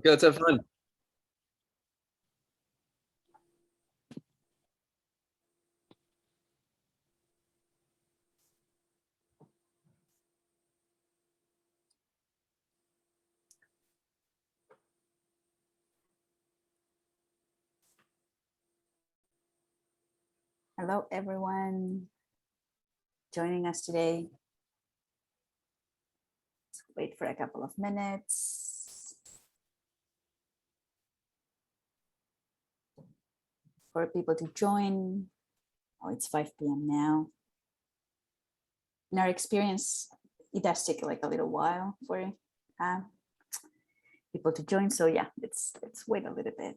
Okay, let's have fun. Hello, everyone joining us today. Let's wait for a couple of minutes for people to join. Oh, it's 5 p.m. now. In our experience, it does take like a little while for people to join. So yeah, let's wait a little bit.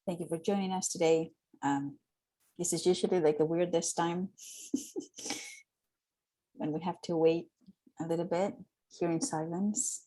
Thank you for joining us today. This is usually like the weirdest time when we have to wait a little bit here in silence.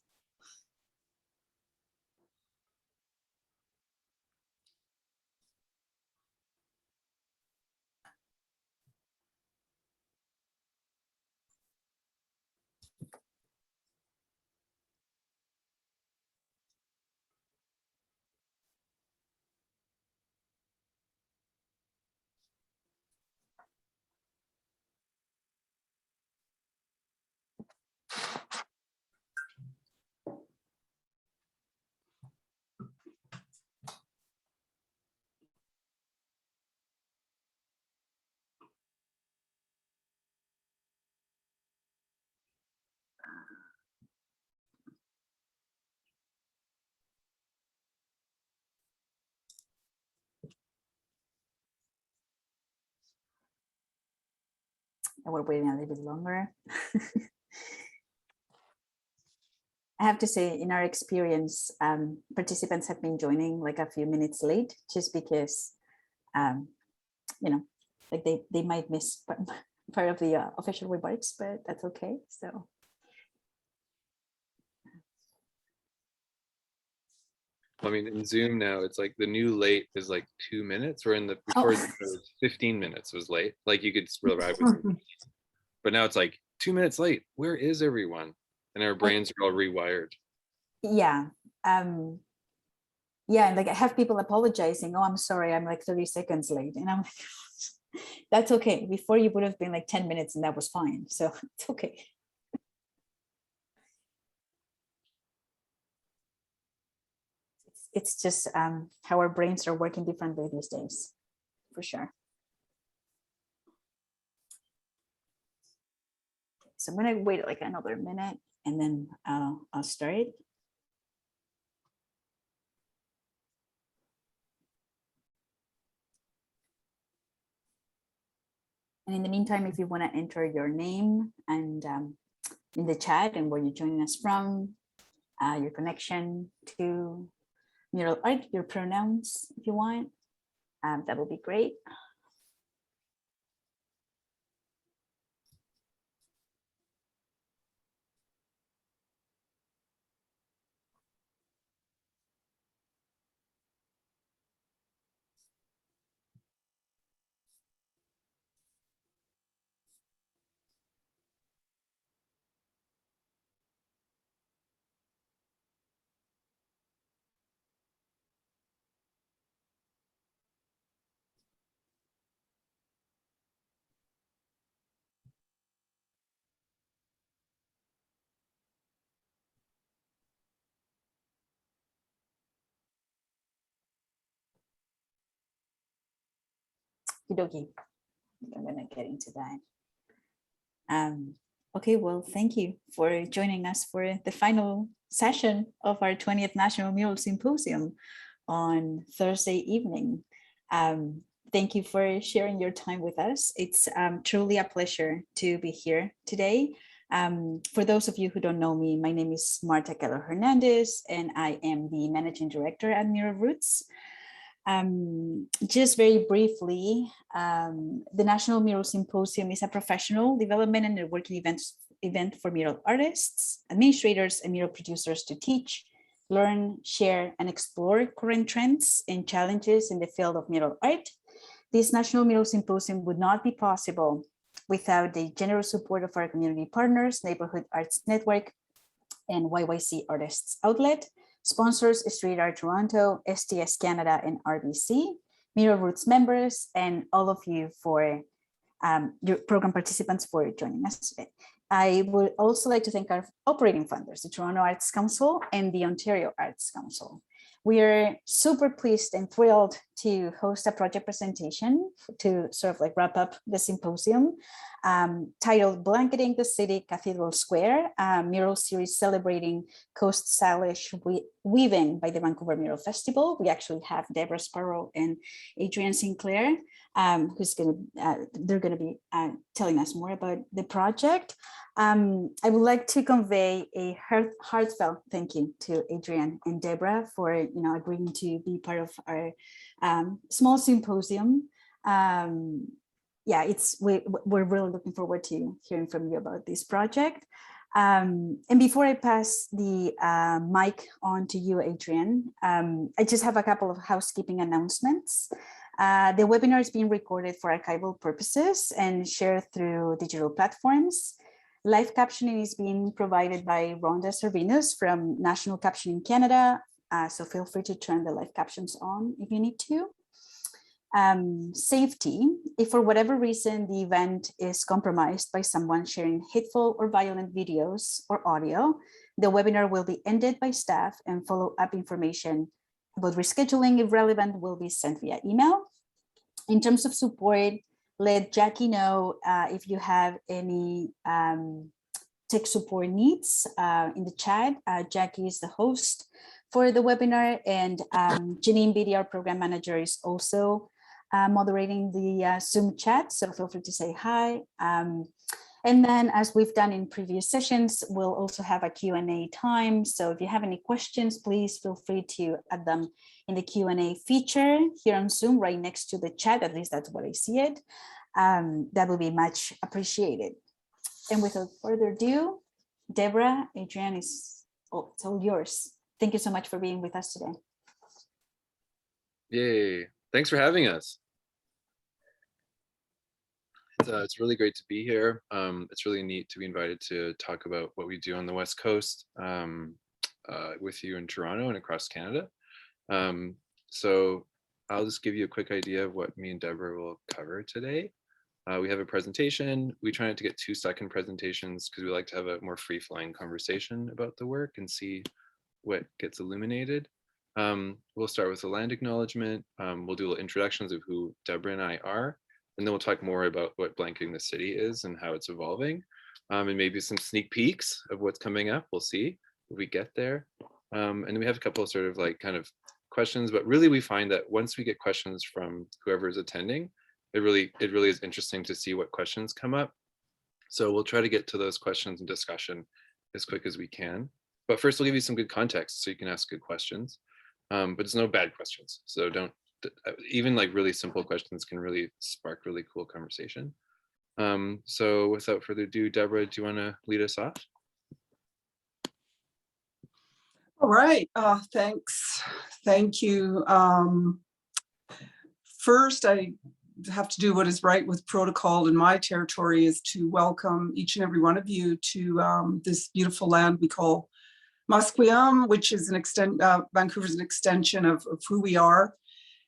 And we're waiting a little bit longer. I have to say, in our experience, participants have been joining like a few minutes late, just because, you know, like they might miss part of the official remarks, but that's okay. So. I mean, in Zoom now, it's like the new late is like 2 minutes, where in the before it was 15 minutes was late. Like you could arrive with, but now it's like 2 minutes late. Where is everyone? And our brains are all rewired. Yeah. Yeah, and like I have people apologizing. Oh, I'm sorry, I'm like 30 seconds late. And I'm like, that's okay. Before you would have been like 10 minutes and that was fine. So it's okay. It's just how our brains are working differently these days, for sure. So I'm gonna wait like another minute and then I'll start. And in the meantime, if you want to enter your name and in the chat and where you're joining us from, your connection to Mural Art, your pronouns, if you want, that would be great. Okie I'm gonna get into that. Okay, well, thank you for joining us for the final session of our 20th National Mural Symposium. on Thursday evening. Thank you for sharing your time with us. It's truly a pleasure to be here today. For those of you who don't know me, my name is Marta Keller Hernandez, and I am the Managing Director at Mural Roots. Just very briefly, the National Mural Symposium is a professional development and networking event for mural artists, administrators, and mural producers to teach, learn, share, and explore current trends and challenges in the field of mural art. This National Mural Symposium would not be possible without the generous support of our community partners, Neighborhood Arts Network, and YYC Artists Outlet, sponsors Street Art Toronto, STS Canada, and RBC, Mural Roots members, and all of you for your program participants for joining us today. I would also like to thank our operating funders, the Toronto Arts Council and the Ontario Arts Council. We are super pleased and thrilled to host a project presentation to sort of like wrap up the symposium titled Blanketing the City Cathedral Square, a mural series celebrating Coast Salish weaving by the Vancouver Mural Festival. We actually have Deborah Sparrow and Adrienne Sinclair, they're gonna be telling us more about the project. I would like to convey a heartfelt thank you to Adrienne and Deborah for agreeing to be part of our small symposium. We're really looking forward to hearing from you about this project. And before I pass the mic on to you, Adrienne, I just have a couple of housekeeping announcements. The webinar is being recorded for archival purposes and shared through digital platforms. Live captioning is being provided by Rhonda Servinos from National Captioning Canada, so feel free to turn the live captions on if you need to. Safety: if for whatever reason the event is compromised by someone sharing hateful or violent videos or audio, the webinar will be ended by staff and follow-up information about rescheduling, if relevant, will be sent via email. In terms of support, let Jackie know if you have any tech support needs in the chat. Jackie is the host for the webinar, and Janine Beatty, our program manager, is also moderating the Zoom chat, so feel free to say hi. And then, as we've done in previous sessions, we'll also have a Q&A time. So if you have any questions, please feel free to add them in the Q&A feature here on Zoom, right next to the chat. At least that's what I see it. That would be much appreciated. And without further ado, Deborah, Adrienne, it's all yours. Thank you so much for being with us today. Yay. Thanks for having us. It's really great to be here. It's really neat to be invited to talk about what we do on the West Coast with you in Toronto and across Canada. So I'll just give you a quick idea of what me and Deborah will cover today. We have a presentation. We try not to get 2-second presentations because we like to have a more free-flowing conversation about the work and see what gets illuminated. We'll start with a land acknowledgement. We'll do little introductions of who Deborah and I are, and then we'll talk more about what Blanketing the City is and how it's evolving, and maybe some sneak peeks of what's coming up. We'll see if we get there. And then we have a couple of sort of like kind of questions, but really we find that once we get questions from whoever is attending, it really is interesting to see what questions come up. So we'll try to get to those questions and discussion as quick as we can. But first we'll give you some good context so you can ask good questions. But there's no bad questions. So don't, even like really simple questions can really spark really cool conversation. So without further ado, Deborah, do you want to lead us off? All right, thanks. Thank you. First, I have to do what is right with protocol in my territory, is to welcome each and every one of you to this beautiful land we call Musqueam, which is Vancouver's an extension of who we are.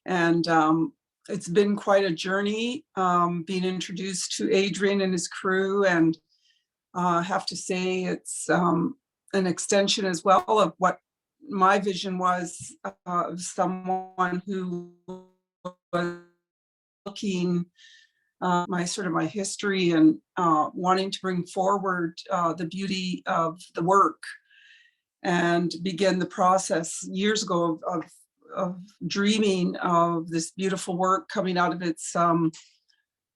And it's been quite a journey being introduced to Adrian and his crew. And I have to say it's an extension as well of what my vision was of someone who was looking my history and wanting to bring forward the beauty of the work and begin the process years ago of dreaming of this beautiful work coming out of its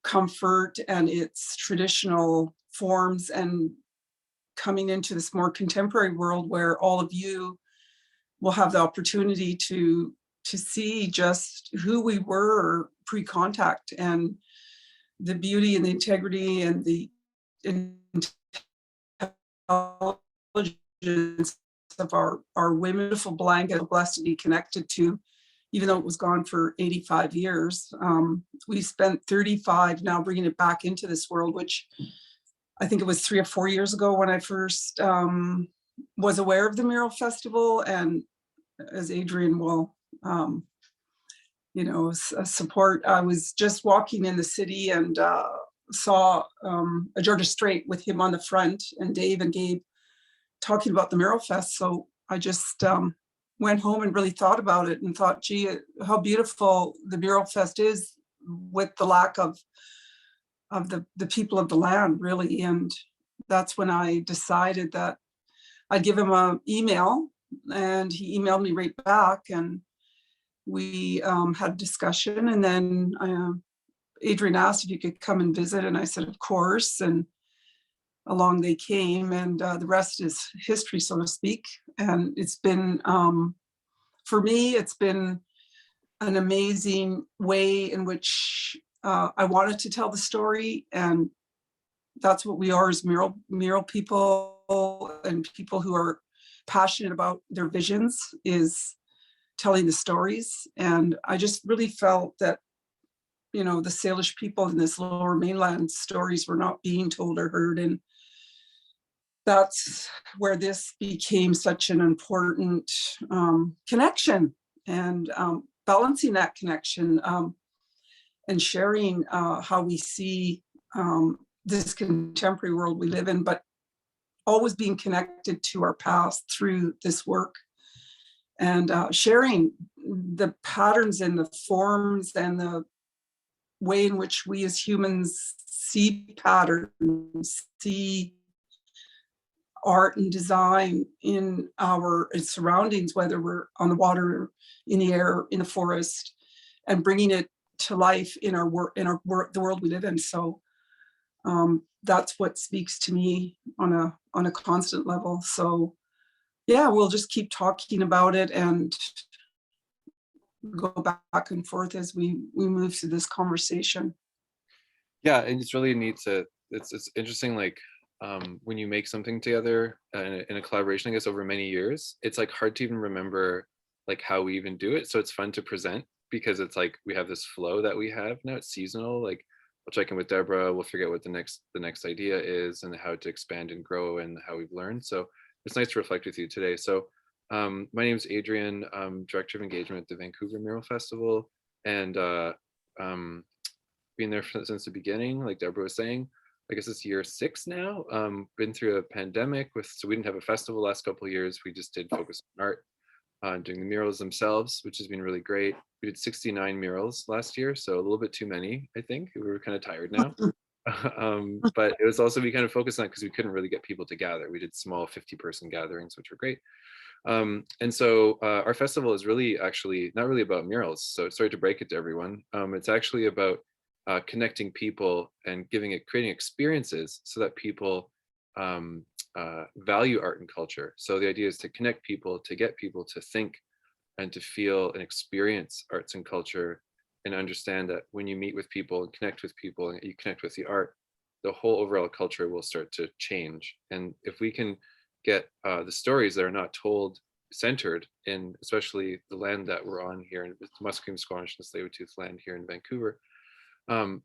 comfort and its traditional forms and coming into this more contemporary world where all of you will have the opportunity to see just who we were pre-contact and the beauty and the integrity and the intelligence of our womenful blanket, blessed to be connected to, even though it was gone for 85 years. We spent 35 now bringing it back into this world, which I think it was 3 or 4 years ago when I first was aware of the Mural Festival. And as Adrian will, support, I was just walking in the city and saw a Georgia Strait with him on the front and Dave and Gabe talking about the Mural Fest. So I just went home and really thought about it and thought, gee, how beautiful the Mural Fest is with the lack of the people of the land, really. And that's when I decided that I'd give him an email, and he emailed me right back, and we had a discussion. And then Adrian asked if you could come and visit, and I said, of course. And along they came, and the rest is history, so to speak. And it's been, for me, it's been an amazing way in which I wanted to tell the story. And that's what we are as mural people, and people who are passionate about their visions, is telling the stories. And I just really felt that, the Salish people in this Lower Mainland stories were not being told or heard. And that's where this became such an important connection, and balancing that connection and sharing how we see this contemporary world we live in, but always being connected to our past through this work, and sharing the patterns and the forms and the way in which we as humans see patterns, see art and design in our surroundings, whether we're on the water, in the air, in the forest, and bringing it to life in our work, the world we live in. So that's what speaks to me on a constant level. So yeah, we'll just keep talking about it and go back and forth as we move through this conversation. Yeah, and it's really neat to, it's interesting, like when you make something together in a collaboration, I guess, over many years, it's like hard to even remember like how we even do it. So it's fun to present, because it's like we have this flow that we have now. It's seasonal. Like we'll check in with Deborah, we'll figure out what the next idea is and how to expand and grow and how we've learned. So it's nice to reflect with you today. So my name is Adrian. I'm Director of Engagement at the Vancouver Mural Festival, and been there since the beginning, like Deborah was saying. I guess it's year 6 now. Been through a pandemic so we didn't have a festival the last couple of years. We just did focus on art, doing the murals themselves, which has been really great. We did 69 murals last year, so a little bit too many, I think. We were kind of tired now. But it was also, we kind of focused on it because we couldn't really get people to gather. We did small 50-person gatherings, which were great. And so our festival is really actually not really about murals. So sorry to break it to everyone. It's actually about connecting people and creating experiences so that people value art and culture. So the idea is to connect people, to get people to think and to feel and experience arts and culture, and understand that when you meet with people and connect with people and you connect with the art, the whole overall culture will start to change. And if we can get the stories that are not told centered in, especially the land that we're on here, in the Musqueam, Squamish, and Tsleil-Waututh land here in Vancouver,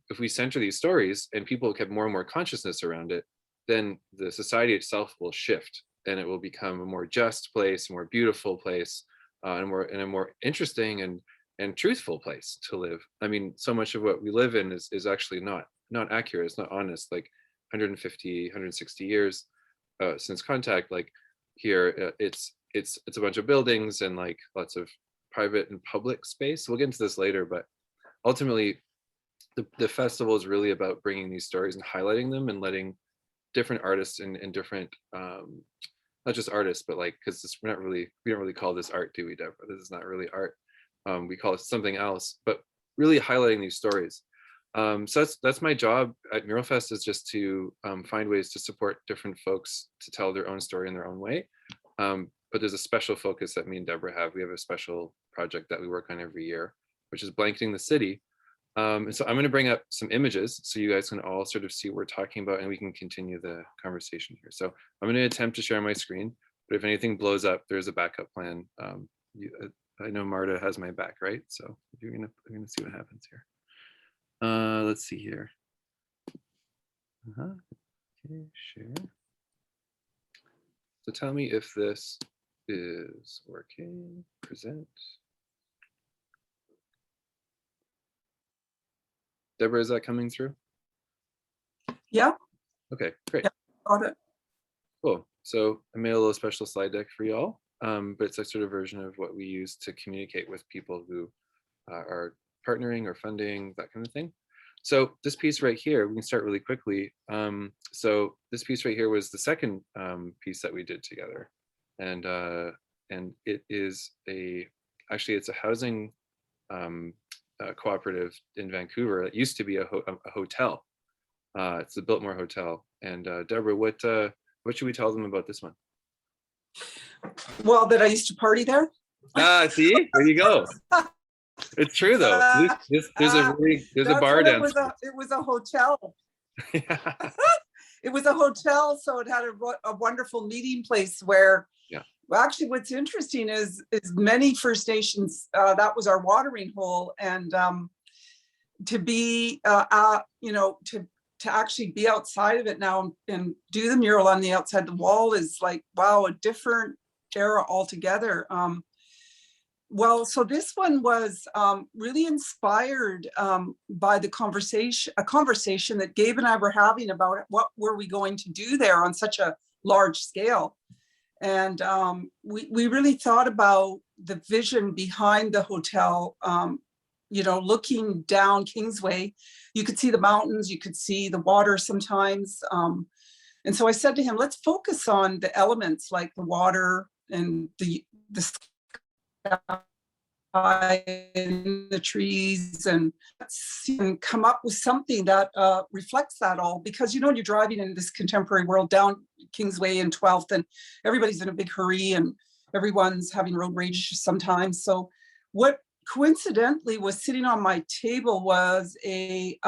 if we center these stories and people get more and more consciousness around it, then the society itself will shift, and it will become a more just place, a more beautiful place, and a more interesting and truthful place to live. I mean, so much of what we live in is actually not accurate. It's not honest. Like 150, 160 years since contact, like here, it's a bunch of buildings and like lots of private and public space. We'll get into this later, but ultimately, the festival is really about bringing these stories and highlighting them and letting different artists and different, not just artists, but like, because we don't really call this art, do we, Deborah? This is not really art. we call it something else, but really highlighting these stories. So that's my job at Mural Fest, is just to find ways to support different folks to tell their own story in their own way. But there's a special focus that me and Deborah have. We have a special project that we work on every year, which is blanketing the city. And so I'm going to bring up some images so you guys can all sort of see what we're talking about, and we can continue the conversation here. So I'm going to attempt to share my screen, but if anything blows up, there's a backup plan. I know Marta has my back, right? So we're gonna see what happens here. Let's see here. Okay, share. So tell me if this is working. Present. Deborah, is that coming through? Yeah. Okay, great. Yeah, got it. Cool. So I made a little special slide deck for y'all, but it's a sort of version of what we use to communicate with people who are partnering or funding, that kind of thing. So this piece right here, we can start really quickly. So this piece right here was the second piece that we did together, and it is actually it's a housing cooperative in Vancouver. It used to be a hotel. It's the Biltmore Hotel. And Deborah, what should we tell them about this one? Well, that I used to party there. See, there you go. It's true though. There's a bar downstairs. It was a hotel. Yeah. It was a hotel, so it had a wonderful meeting place where. Yeah. Well, actually, what's interesting is many First Nations. That was our watering hole, and to be, to actually be outside of it now and do the mural on the outside the wall is like, wow, a different era altogether. Well, so this one was really inspired by a conversation that Gabe and I were having about what were we going to do there on such a large scale. And we really thought about the vision behind the hotel. Looking down Kingsway, you could see the mountains, you could see the water sometimes. And so I said to him, let's focus on the elements like the water and the sky and the trees, and come up with something that reflects that all. Because, when you're driving in this contemporary world down Kingsway and 12th, and everybody's in a big hurry and everyone's having road rage sometimes. So what coincidentally was sitting on my table was a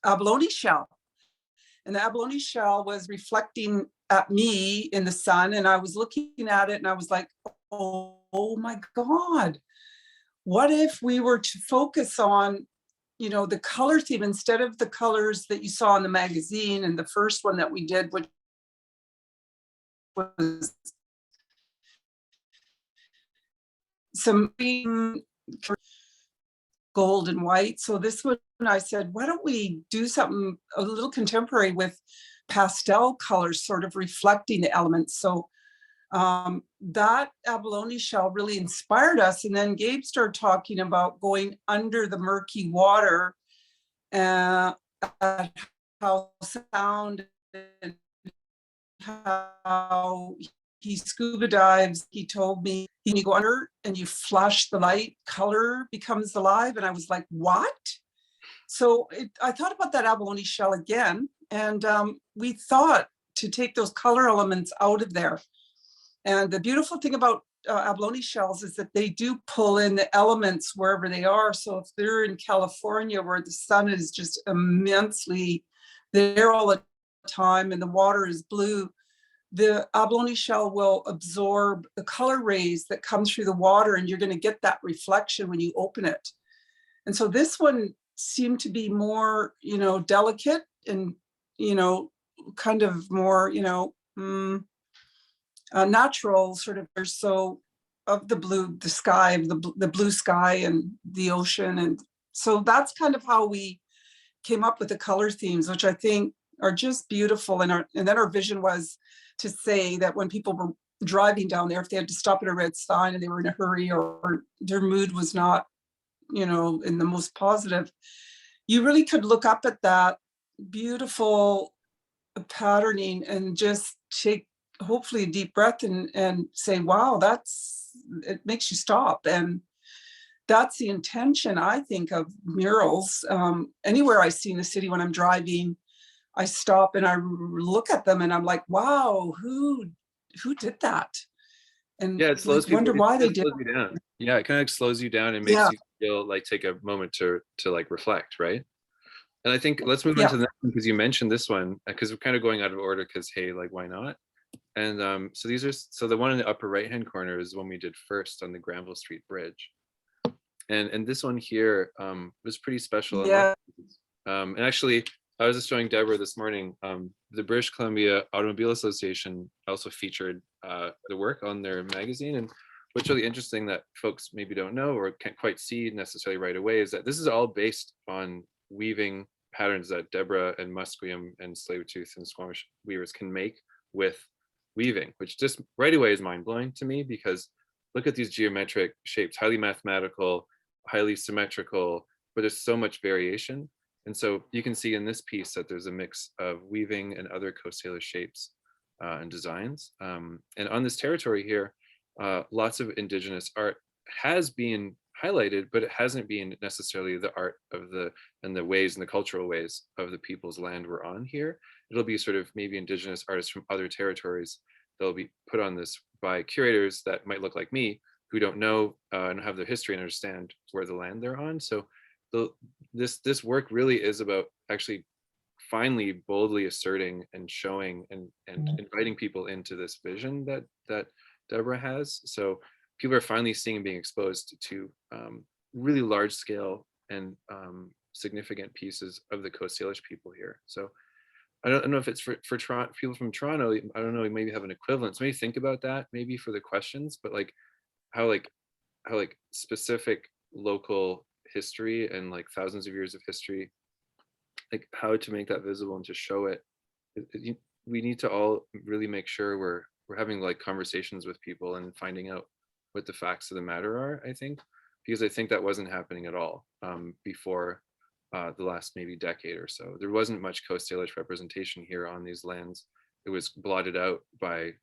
abalone shell. And the abalone shell was reflecting at me in the sun. And I was looking at it and I was like, oh my God, what if we were to focus on, the color theme instead of the colors that you saw in the magazine, and the first one that we did, which was some gold and white. So this one, I said, why don't we do something a little contemporary with pastel colors, sort of reflecting the elements. So that abalone shell really inspired us. And then Gabe started talking about going under the murky water, how sound and how he scuba dives. He told me, you go under and you flash the light, color becomes alive. And I was like, what? So I thought about that abalone shell again. And we thought to take those color elements out of there. And the beautiful thing about abalone shells is that they do pull in the elements wherever they are. So if they're in California where the sun is just immensely there all the time and the water is blue, the abalone shell will absorb the color rays that come through the water, and you're going to get that reflection when you open it. And so this one seemed to be more, delicate and, kind of more, natural sort of. So of the blue, the sky, the blue sky and the ocean. And so that's kind of how we came up with the color themes, which I think are just beautiful. And then our vision was to say that when people were driving down there, if they had to stop at a red sign and they were in a hurry or their mood was not, in the most positive, you really could look up at that beautiful patterning and just take hopefully a deep breath and say, wow, that's it makes you stop. And that's the intention, I think, of murals. Anywhere I see in the city when I'm driving, I stop and I look at them and I'm like, wow, who did that? And Yeah, it slows like, wonder people. why It they just did. slows you down. Yeah, it kind of slows you down and makes Yeah, you feel like take a moment to like reflect, right? And I think let's move on yeah, to the next one because you mentioned this one because we're kind of going out of order because hey, like why not? And so these are so the one in the upper right hand corner is one we did first on the Granville Street Bridge, and this one here was pretty special. yeah. And actually, I was just showing Deborah this morning. The British Columbia Automobile Association also featured the work on their magazine, and what's really interesting that folks maybe don't know or can't quite see necessarily right away is that this is all based on weaving patterns that Deborah and Musqueam and Tsleil-Waututh and Squamish weavers can make with weaving, which just right away is mind-blowing to me because look at these geometric shapes, highly mathematical, highly symmetrical, but there's so much variation. And so you can see in this piece that there's a mix of weaving and other Coast Salish shapes and designs. And on this territory here, lots of Indigenous art has been highlighted, but it hasn't been necessarily the art of the ways and the cultural ways of the people's land we're on here. It'll be sort of maybe Indigenous artists from other territories. They'll be put on this by curators that might look like me, who don't know and have their history and understand where the land they're on. So this work really is about actually finally boldly asserting and showing and inviting people into this vision that Deborah has. So people are finally seeing and being exposed to really large scale and significant pieces of the Coast Salish people here. So I don't know if it's for people from Toronto. I don't know, maybe have an equivalent. So maybe think about that maybe for the questions, but how specific local history and like thousands of years of history, like how to make that visible and to show it. We need to all really make sure we're having like conversations with people and finding out what the facts of the matter are, I think, because I think that wasn't happening at all before the last maybe decade or so. There wasn't much Coast Salish representation here on these lands. It was blotted out by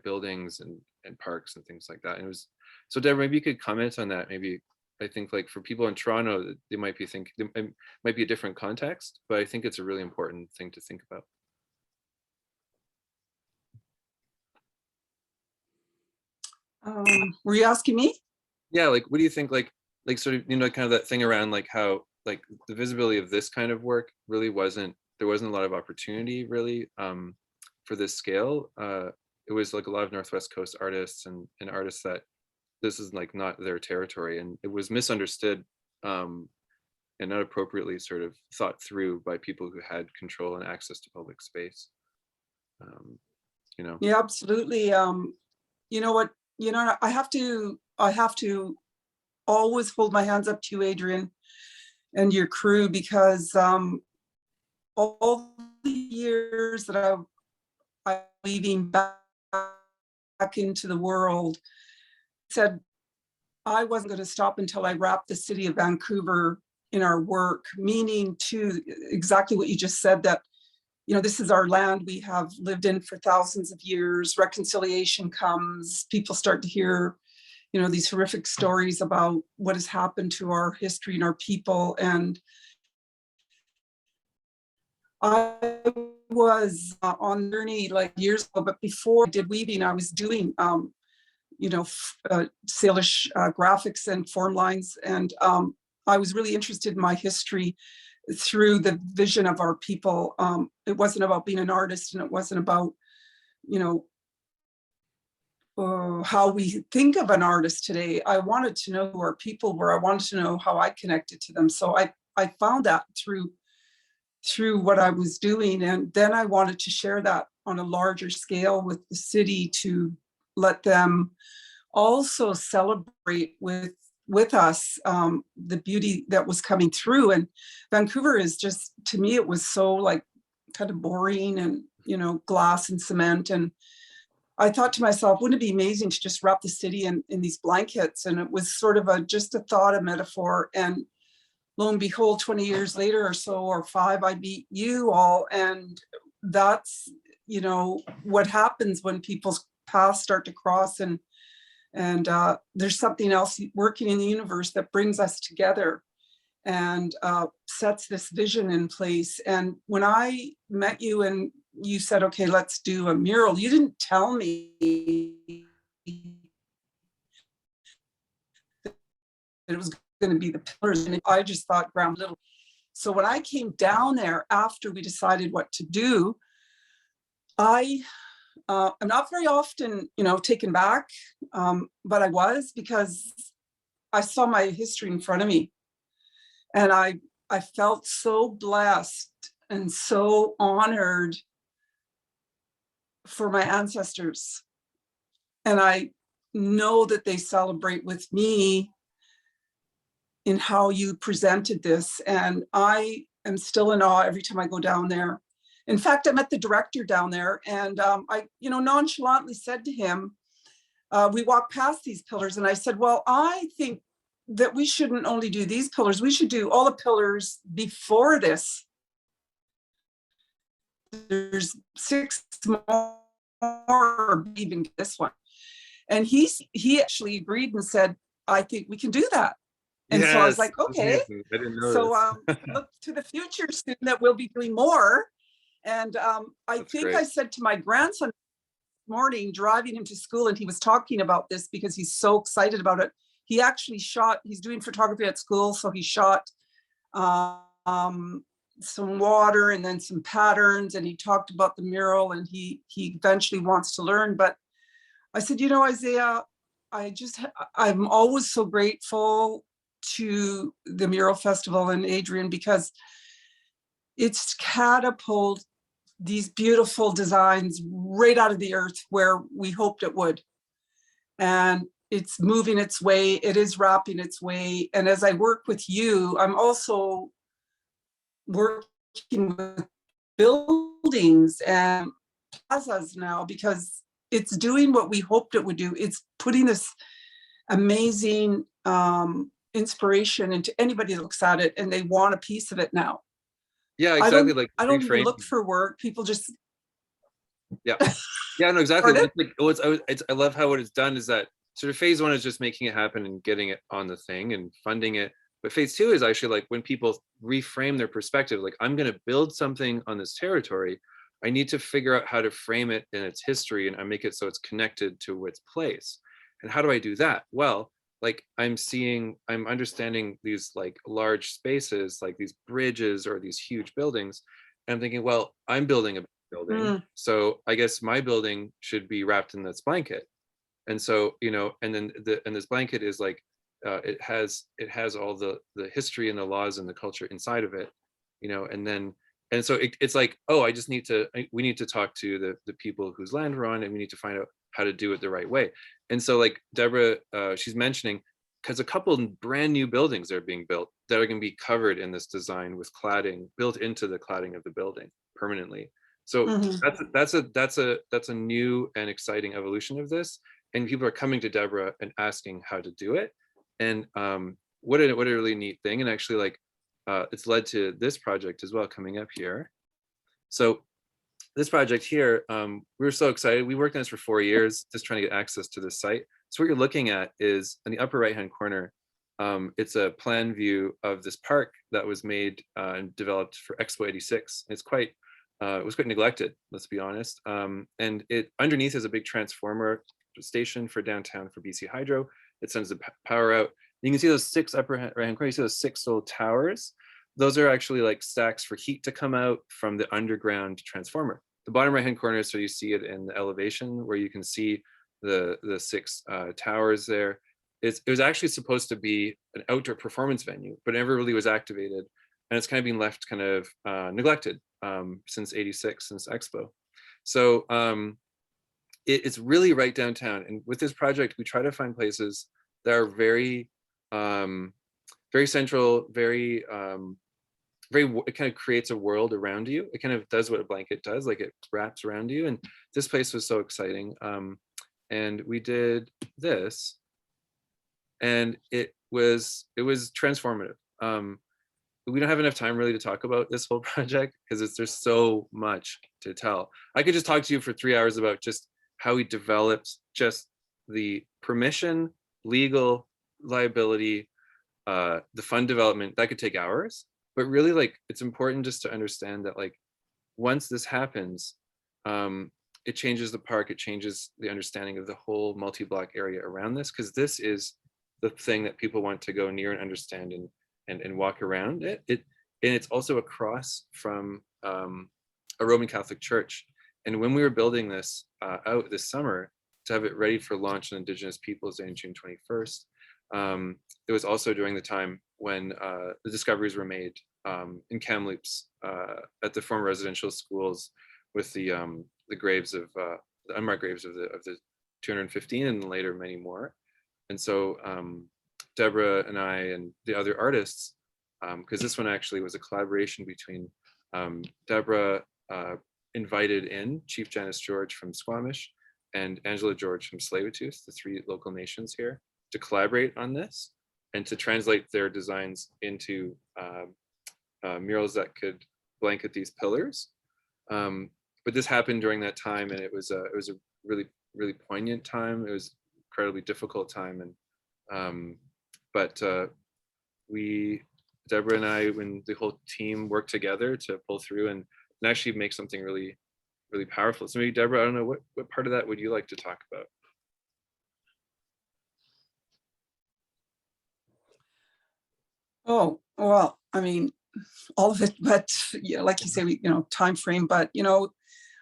buildings and parks and things like that. And it was, so Deborah, maybe you could comment on that. Maybe I think like for people in Toronto, they might be thinking, it might be a different context, but I think it's a really important thing to think about. Were you asking me? Yeah, like what do you think, like sort of, kind of that thing around like how like the visibility of this kind of work really there wasn't a lot of opportunity really for this scale. It was like a lot of Northwest Coast artists and artists that this is like not their territory, and it was misunderstood and not appropriately sort of thought through by people who had control and access to public space. Yeah, absolutely. You know what, I have to always hold my hands up to you, Adrian, and your crew, because all the years that I'm weaving back into the world, said I wasn't going to stop until I wrapped the city of Vancouver in our work, meaning to exactly what you just said, that this is our land we have lived in for thousands of years. Reconciliation comes, people start to hear these horrific stories about what has happened to our history and our people. And I was on the journey like years ago, but before I did weaving, I was doing Salish graphics and form lines. And I was really interested in my history through the vision of our people. It wasn't about being an artist, and it wasn't about, how we think of an artist today. I wanted to know who our people were. I wanted to know how I connected to them. So I found that through what I was doing. And then I wanted to share that on a larger scale with the city, to let them also celebrate with us the beauty that was coming through. And Vancouver is just, to me, it was so like kind of boring and glass and cement. And I thought to myself, wouldn't it be amazing to just wrap the city in these blankets? And it was sort of just a thought, a metaphor. And lo and behold, 20 years later or so, or 5, I meet you all. And that's what happens when people's paths start to cross and And there's something else working in the universe that brings us together and sets this vision in place. And when I met you and you said, okay, let's do a mural, you didn't tell me that it was going to be the pillars. And I just thought ground little. So when I came down there after we decided what to do, I'm not very often, taken back, but I was, because I saw my history in front of me. And I felt so blessed and so honored for my ancestors. And I know that they celebrate with me in how you presented this. And I am still in awe every time I go down there. In fact, I met the director down there, and I nonchalantly said to him, we walked past these pillars, and I said, well, I think that we shouldn't only do these pillars, we should do all the pillars before this. There's 6 more, even this one. And he actually agreed and said, I think we can do that. And so I was like, okay. I didn't know So this. look to the future soon that we'll be doing more. And I That's think great. I said to my grandson this morning, driving him to school, and he was talking about this because he's so excited about it. He actually shot, he's doing photography at school, so he shot some water and then some patterns, and he talked about the mural, and he eventually wants to learn. But I said, Isaiah, I'm always so grateful to the Mural Festival and Adrian, because it's catapulted these beautiful designs right out of the earth where we hoped it would. And it's moving its way, it is wrapping its way. And as I work with you, I'm also working with buildings and plazas now, because it's doing what we hoped it would do. It's putting this amazing inspiration into anybody that looks at it, and they want a piece of it now. Yeah, exactly. Like I don't even reframing. look for work. People just Yeah, no, exactly. Pardon? I love how what it's done is that sort of phase 1 is just making it happen and getting it on the thing and funding it. But phase 2 is actually like when people reframe their perspective, like, I'm going to build something on this territory. I need to figure out how to frame it in its history, and I make it so it's connected to its place. And how do I do that? Well, like I'm understanding these like large spaces, like these bridges or these huge buildings. And I'm thinking, well, I'm building a building. So I guess my building should be wrapped in this blanket. And so, and then this blanket is like, it has all the history and the laws and the culture inside of it, and so it's like, oh, we need to talk to the people whose land we're on, and we need to find out how to do it the right way. And so like Deborah, she's mentioning, because a couple of brand new buildings are being built that are going to be covered in this design with cladding built into the cladding of the building permanently. So that's a new and exciting evolution of this. And people are coming to Deborah and asking how to do it. And what a really neat thing. And actually, like, it's led to this project as well coming up here. So this project here, we were so excited. We worked on this for 4 years, just trying to get access to this site. So what you're looking at is in the upper right-hand corner, it's a plan view of this park that was made and developed for Expo 86. It's quite, it was quite neglected, let's be honest. And it underneath is a big transformer station for downtown for BC Hydro. It sends the power out. You can see those 6 upper right-hand corner, you see those 6 little towers. Those are actually like stacks for heat to come out from the underground transformer. The bottom right-hand corner, so you see it in the elevation where you can see the 6 towers there. It was actually supposed to be an outdoor performance venue, but never really was activated. And it's kind of been left kind of neglected since 86, since Expo. So it's really right downtown. And with this project, we try to find places that are very, very central, very, it kind of creates a world around you. It kind of does what a blanket does, like it wraps around you. And this place was so exciting. And we did this, and it was transformative. We don't have enough time really to talk about this whole project because there's so much to tell. I could just talk to you for 3 hours about just how we developed just the permission, legal, liability, the fund development, that could take hours. But really, like, it's important just to understand that, like, once this happens, it changes the park, it changes the understanding of the whole multi-block area around this, because this is the thing that people want to go near and understand and walk around it. And it's also across from a Roman Catholic church. And when we were building this out this summer to have it ready for launch on Indigenous Peoples Day on June 21st, it was also during the time when the discoveries were made in Kamloops at the former residential schools with the graves of the unmarked graves of the 215 and later many more. And so Deborah and I and the other artists, because this one actually was a collaboration between Deborah invited in Chief Janice George from Squamish and Angela George from Tsleil-Waututh, the 3 local nations here, to collaborate on this and to translate their designs into murals that could blanket these pillars. But this happened during that time, and it was a really, really poignant time. It was an incredibly difficult time, and Deborah and I, when the whole team worked together to pull through and actually make something really, really powerful. So maybe Deborah, I don't know, what part of that would you like to talk about? Oh, well, I mean, all of it, but yeah, like you say, time frame, but,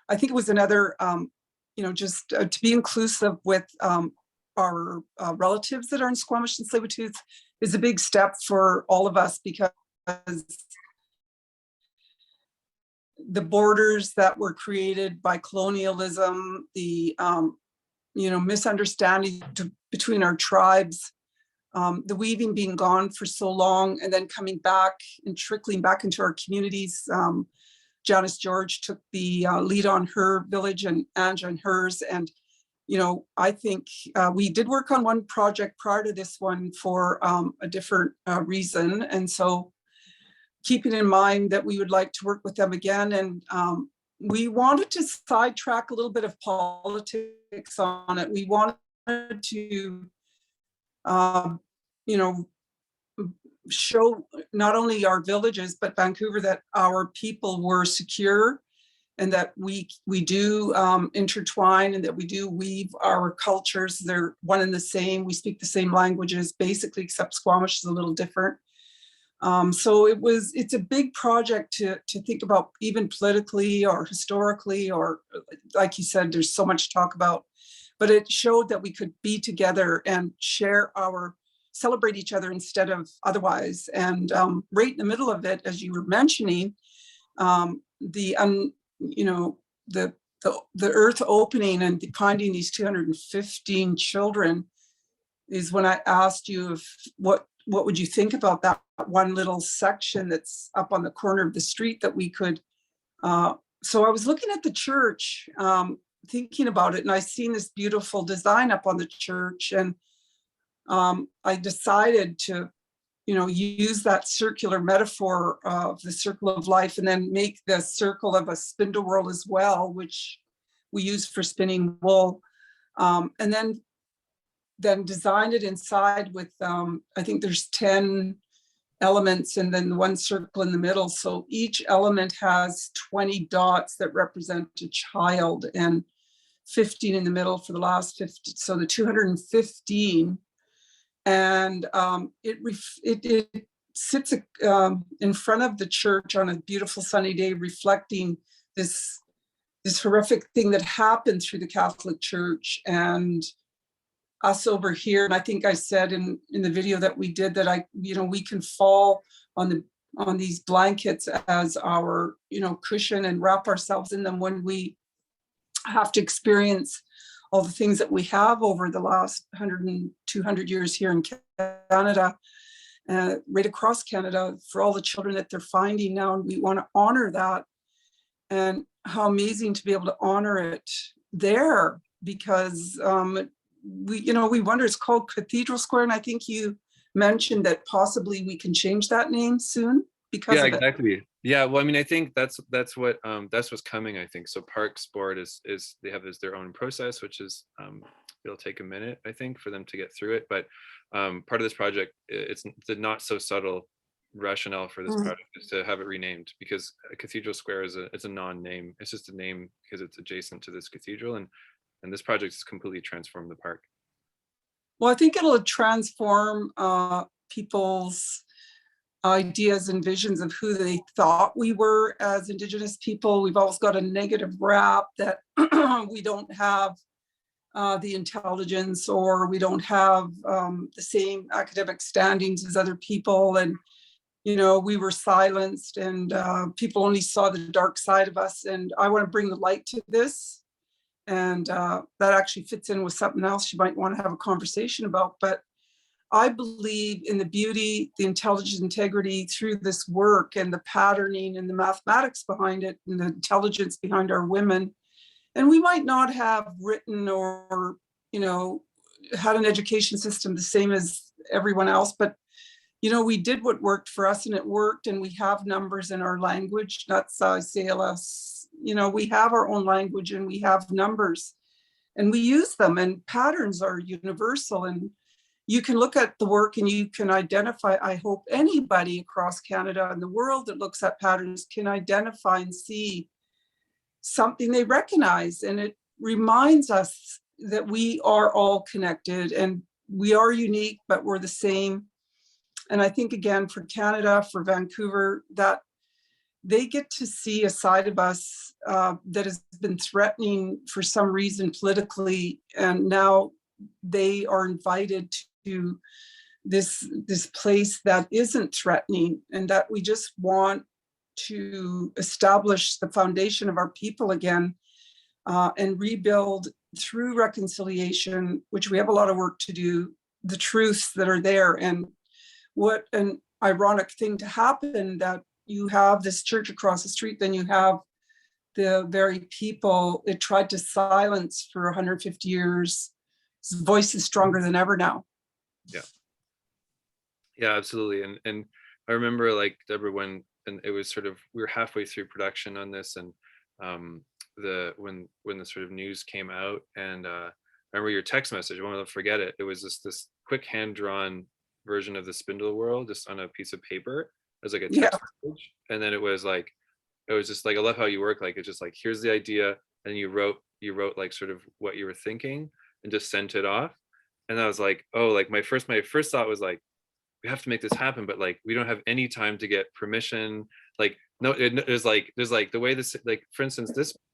I think it was another, just to be inclusive with our relatives that are in Squamish and Tsleil-Waututh is a big step for all of us, because the borders that were created by colonialism, the, misunderstanding between our tribes, the weaving being gone for so long and then coming back and trickling back into our communities. Janice George took the lead on her village and Ange on hers. And, I think we did work on one project prior to this one for a different reason. And so keeping in mind that we would like to work with them again. And we wanted to sidetrack a little bit of politics on it. We wanted to, show not only our villages, but Vancouver, that our people were secure and that we do intertwine and that we do weave our cultures. They're one and the same. We speak the same languages, basically, except Squamish is a little different. So it's a big project to think about, even politically or historically, or like you said, there's so much to talk about, but it showed that we could be together and celebrate each other instead of otherwise. And right in the middle of it, as you were mentioning, the earth opening and finding these 215 children is when I asked you what would you think about that one little section that's up on the corner of the street that we could. So I was looking at the church, thinking about it, and I seen this beautiful design up on the church, and I decided to, use that circular metaphor of the circle of life and then make the circle of a spindle whorl as well, which we use for spinning wool. And then design it inside with, I think there's 10 elements and then one circle in the middle. So each element has 20 dots that represent a child and 15 in the middle for the last 50. So the 215. And it sits in front of the church on a beautiful sunny day, reflecting this horrific thing that happened through the Catholic Church and us over here. And I think I said in the video that we did that we can fall on these blankets as our cushion and wrap ourselves in them when we have to experience all the things that we have over the last 100 and 200 years here in Canada, right across Canada, for all the children that they're finding now. And we want to honor that, and how amazing to be able to honor it there, because we wonder, it's called Cathedral Square. And I think you mentioned that possibly we can change that name soon because of exactly. Yeah, well, I mean, I think that's what's coming, I think. So Parks Board is they have their own process, which is it'll take a minute, I think, for them to get through it. But part of this project, it's the not so subtle rationale for this project is to have it renamed, because Cathedral Square is it's a non-name. It's just a name because it's adjacent to this cathedral, and this project has completely transformed the park. Well, I think it'll transform people's ideas and visions of who they thought we were as Indigenous people. We've always got a negative rap that we don't have the intelligence, or we don't have the same academic standings as other people. And, you know, we were silenced, and people only saw the dark side of us. And I want to bring the light to this. And that actually fits in with something else you might want to have a conversation about. But I believe in the beauty, the intelligence, integrity through this work, and the patterning and the mathematics behind it, and the intelligence behind our women. And we might not have written or, you know, had an education system the same as everyone else, but, you know, we did what worked for us, and it worked. And we have numbers in our language. That's CLS. You know, we have our own language, and we have numbers, and we use them, and patterns are universal. And you can look at the work and you can identify, I hope anybody across Canada and the world that looks at patterns can identify and see something they recognize. And it reminds us that we are all connected, and we are unique, but we're the same. And I think, again, for Canada, for Vancouver, that they get to see a side of us that has been threatening for some reason politically, and now they are invited to this place that isn't threatening, and that we just want to establish the foundation of our people again, and rebuild through reconciliation, which we have a lot of work to do, the truths that are there. And what an ironic thing to happen, that you have this church across the street, then you have the very people it tried to silence for 150 years. His voice is stronger than ever now. Yeah, absolutely. And I remember, like, Deborah, when, and it was sort of, we were halfway through production on this, and when the sort of news came out, and I remember your text message, I won't forget it. It was this quick hand-drawn version of the Spindle World, just on a piece of paper as like a text message. And then it was just like, I love how you work. Like, it's just like, here's the idea, and you wrote like sort of what you were thinking, and just sent it off. And I was like, oh, like my first thought was like, we have to make this happen, but like, we don't have any time to get permission. Like, no, there's like the way this, like, for instance,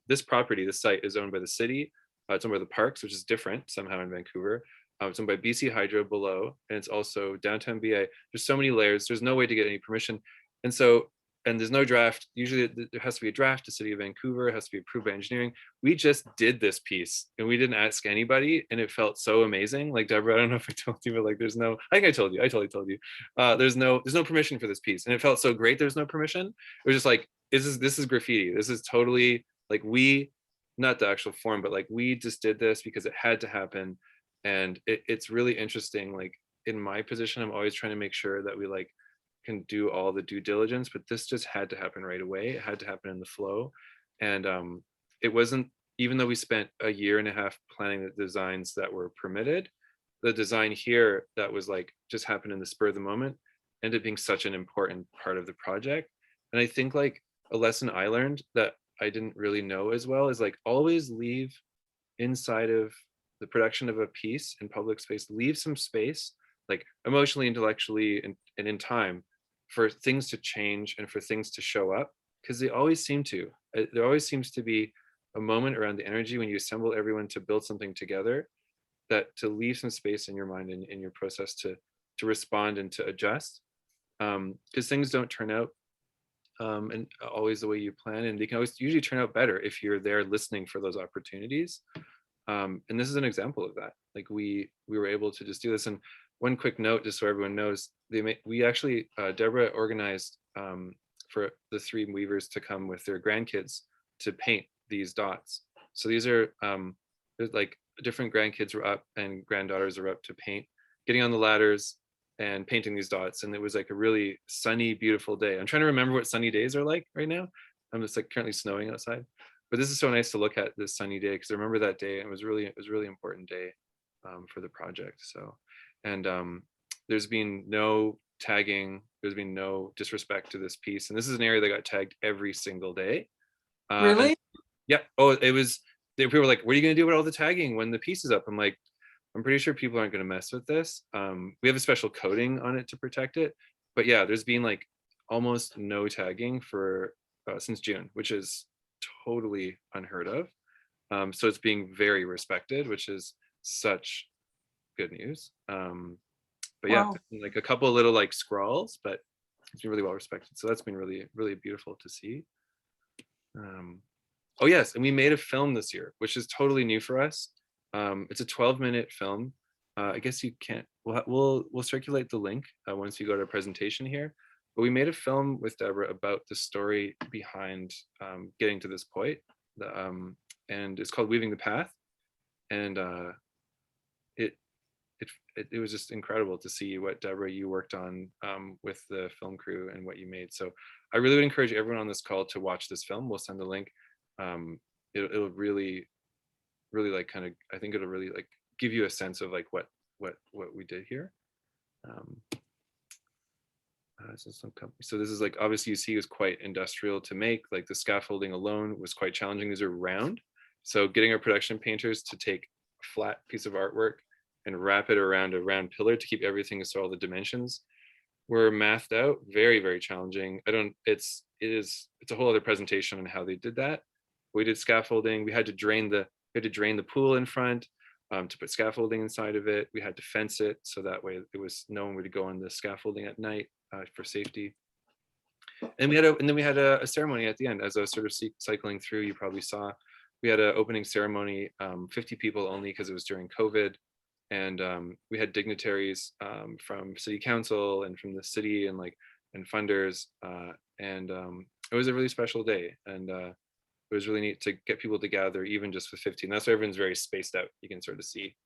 this property, this site is owned by the city. It's owned by the parks, which is different somehow in Vancouver. It's owned by BC Hydro below, and it's also downtown BA. There's so many layers. There's no way to get any permission. And there's no draft. Usually there has to be a draft to City of Vancouver. It has to be approved by engineering. We just did this piece, and we didn't ask anybody, and it felt so amazing. Like, Deborah, I don't know if I told you, but like, I think I told you. I totally told you. There's no permission for this piece, and it felt so great. There's no permission. It was just like, this is graffiti. This is totally like, we, not the actual form, but like, we just did this because it had to happen. And it's really interesting. Like, in my position, I'm always trying to make sure that we like can do all the due diligence, but this just had to happen right away. It had to happen in the flow. And it wasn't, even though we spent a year and a half planning the designs that were permitted, the design here that was like just happened in the spur of the moment ended up being such an important part of the project. And I think like a lesson I learned that I didn't really know as well is like, always leave inside of the production of a piece in public space, leave some space, like emotionally, intellectually, and in time, for things to change and for things to show up, because they always seem to. There always seems to be a moment around the energy when you assemble everyone to build something together, that to leave some space in your mind and in your process to respond and to adjust, because things don't turn out and always the way you plan, and they can always usually turn out better if you're there listening for those opportunities. And this is an example of that. Like, we were able to just do this. And one quick note, just so everyone knows, we actually, Deborah organized for the three weavers to come with their grandkids to paint these dots. So these are, there's like different grandkids were up and granddaughters are up to paint, getting on the ladders and painting these dots. And it was like a really sunny, beautiful day. I'm trying to remember what sunny days are like right now. I'm just like currently snowing outside. But this is so nice to look at this sunny day, because I remember that day. And it was really important day. for the project. So, and there's been no tagging, there's been no disrespect to this piece. And this is an area that got tagged every single day. Really? Yeah. Oh, it was, people were like, what are you going to do with all the tagging when the piece is up? I'm like, I'm pretty sure people aren't going to mess with this. We have a special coating on it to protect it. But yeah, there's been like almost no tagging for since June, which is totally unheard of. So it's being very respected, which is such good news. But yeah, Wow. like a couple of little like scrawls, but it's been really well respected. So that's been really, really beautiful to see. Oh yes, and we made a film this year, which is totally new for us. It's a 12-minute film. I guess you can't. We'll circulate the link once you go to our presentation here. But we made a film with Deborah about the story behind getting to this point, and it's called Weaving the Path. And it was just incredible to see what Deborah you worked on with the film crew and what you made. So I really would encourage everyone on this call to watch this film. We'll send the link. It'll really like kind of, I think it'll really like give you a sense of like what we did here. So this is like, obviously you see, is quite industrial to make. Like the scaffolding alone was quite challenging. These are round, so getting our production painters to take a flat piece of artwork and wrap it around a round pillar to keep everything, so all the dimensions were mathed out. Very, very challenging. It's a whole other presentation on how they did that. We did scaffolding. We had to drain the pool in front to put scaffolding inside of it. We had to fence it so that way it was no one would go on the scaffolding at night for safety. And then we had a ceremony at the end. As I was sort of cycling through, you probably saw we had an opening ceremony, 50 people only because it was during COVID. And we had dignitaries from city council and from the city and funders. It was a really special day. And it was really neat to get people to gather, even just with 15. That's why everyone's very spaced out. You can sort of see.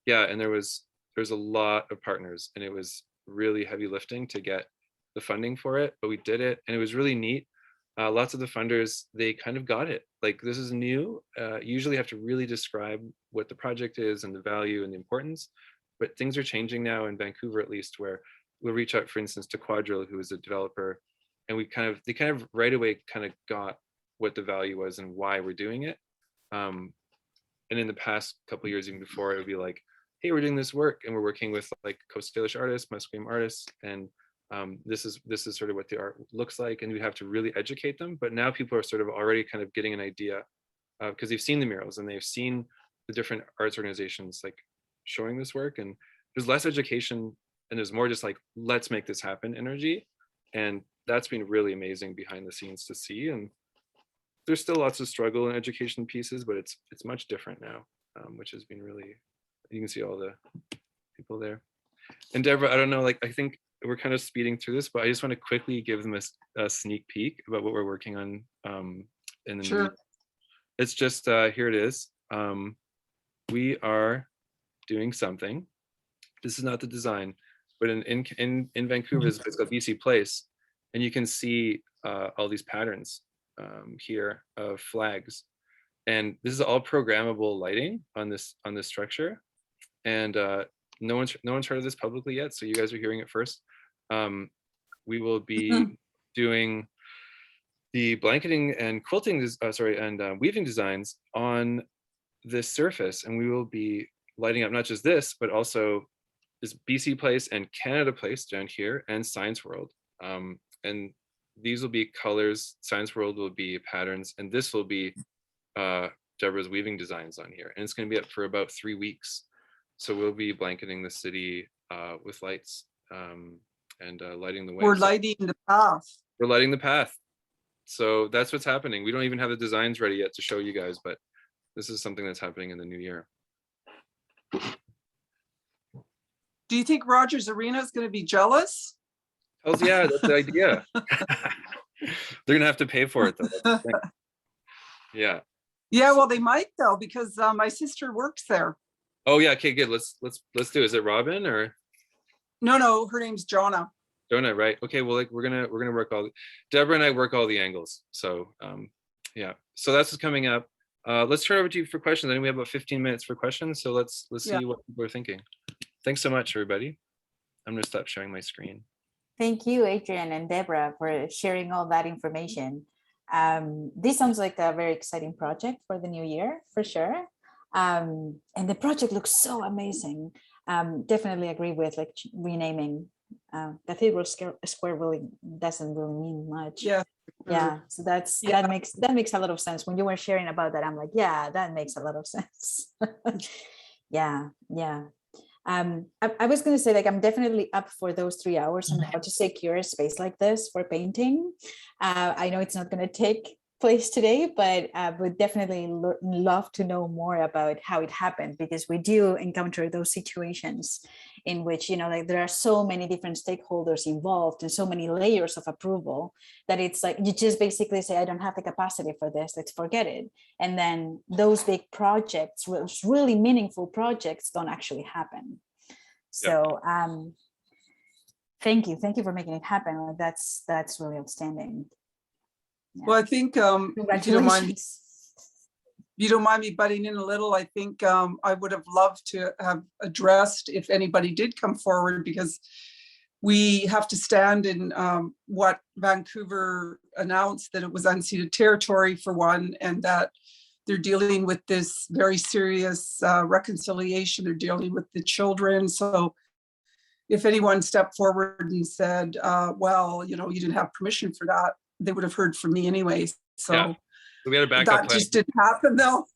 Yeah, and there was a lot of partners, and it was really heavy lifting to get the funding for it, but we did it, and it was really neat. Lots of the funders, they kind of got it. Like, this is new. You usually have to really describe what the project is and the value and the importance, but things are changing now in Vancouver, at least, where we'll reach out, for instance, to Quadrille, who is a developer, and they kind of right away kind of got what the value was and why we're doing it. And in the past couple of years, even before, it would be like, hey, we're doing this work, and we're working with like Coast Salish artists, Musqueam artists, and this is sort of what the art looks like, and we have to really educate them. But now people are sort of already kind of getting an idea because they've seen the murals and they've seen the different arts organizations like showing this work, and there's less education and there's more just like, let's make this happen energy. And that's been really amazing behind the scenes to see. And there's still lots of struggle in education pieces, but it's much different now, which has been really, you can see all the people there. And Deborah, I don't know, like, I think we're kind of speeding through this, but I just want to quickly give them a sneak peek about what we're working on in the Sure. It's just, here it is. We are doing something. This is not the design, but in Vancouver, it's called BC Place, and you can see all these patterns here of flags, and this is all programmable lighting on this structure, and no one's heard of this publicly yet, so you guys are hearing it first. We will be doing the blanketing and quilting, weaving designs on this surface, and we will be lighting up not just this, but also this BC Place and Canada Place down here, and Science World. And these will be colors, Science World will be patterns, and this will be Deborah's weaving designs on here. And it's going to be up for about 3 weeks. So we'll be blanketing the city with lights and lighting the way. We're lighting the path. We're lighting the path. So that's what's happening. We don't even have the designs ready yet to show you guys, but this is something that's happening in the new year. Do you think Rogers Arena is going to be jealous? Oh yeah, that's the idea. They're gonna have to pay for it though. Yeah. Yeah, well, they might though, because my sister works there. Oh yeah, okay, good. Let's do. Is it Robin or? No, her name's Jonna. Jonah, right? Okay, well, like we're gonna work Deborah and I work all the angles. So yeah, so that's what's coming up. Let's turn over to you for questions. I think we have about 15 minutes for questions. So let's Yeah. see what people are thinking. Thanks so much, everybody. I'm gonna stop sharing my screen. Thank you, Adrian and Deborah, for sharing all that information. This sounds like a very exciting project for the new year, for sure. And the project looks so amazing. Definitely agree with like renaming Cathedral Square really doesn't really mean much. Yeah. Yeah, so that makes a lot of sense. When you were sharing about that, I'm like, yeah, that makes a lot of sense. Yeah. I was going to say, like, I'm definitely up for those 3 hours and how to secure a space like this for painting. I know it's not going to take place today, but I would definitely love to know more about how it happened, because we do encounter those situations in which, like, there are so many different stakeholders involved and so many layers of approval that it's like you just basically say, I don't have the capacity for this, let's forget it. And then those big projects, really meaningful projects, don't actually happen. So thank you for making it happen. Like, that's really outstanding. Yeah. Well, I think if you don't mind me butting in a little, I think I would have loved to have addressed if anybody did come forward, because we have to stand in what Vancouver announced, that it was unceded territory for one, and that they're dealing with this very serious reconciliation. They're dealing with the children. So if anyone stepped forward and said, well, you didn't have permission for that, they would have heard from me anyway. So yeah. We had a backup that plan. just didn't happen though.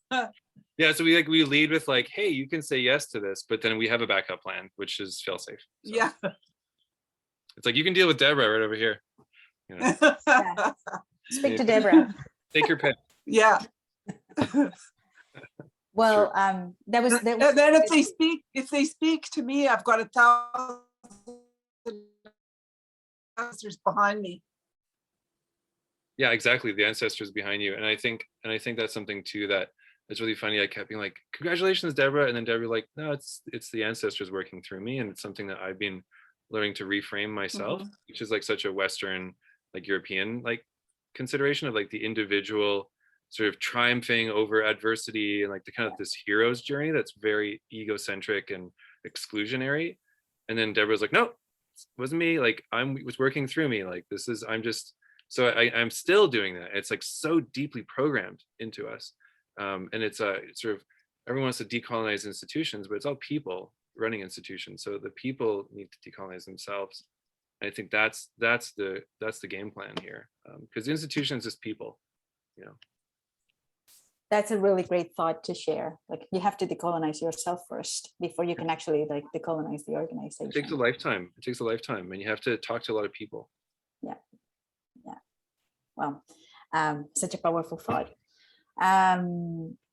Yeah, so we lead with like, hey, you can say yes to this, but then we have a backup plan, which is fail safe. So Yeah. it's like, you can deal with Deborah right over here. Yeah. Speak to Deborah. Take your pick. Yeah. Well, that was. And then if they speak to me, I've got 1,000 answers behind me. Yeah, exactly. The ancestors behind you. And I think that's something too that is really funny. I kept being like, congratulations, Deborah. And then Deborah like, no, it's the ancestors working through me. And it's something that I've been learning to reframe myself, which is like such a Western, like European, like consideration of like the individual sort of triumphing over adversity and like the kind of this hero's journey that's very egocentric and exclusionary. And then Deborah's like, no, it wasn't me. Like it was working through me. Like so I'm still doing that. It's like so deeply programmed into us. And it's sort of, everyone wants to decolonize institutions, but it's all people running institutions. So the people need to decolonize themselves. And I think that's the game plan here. Because the institution is just people, That's a really great thought to share. Like, you have to decolonize yourself first before you can actually like decolonize the organization. It takes a lifetime. And you have to talk to a lot of people. Yeah. Well, such a powerful thought.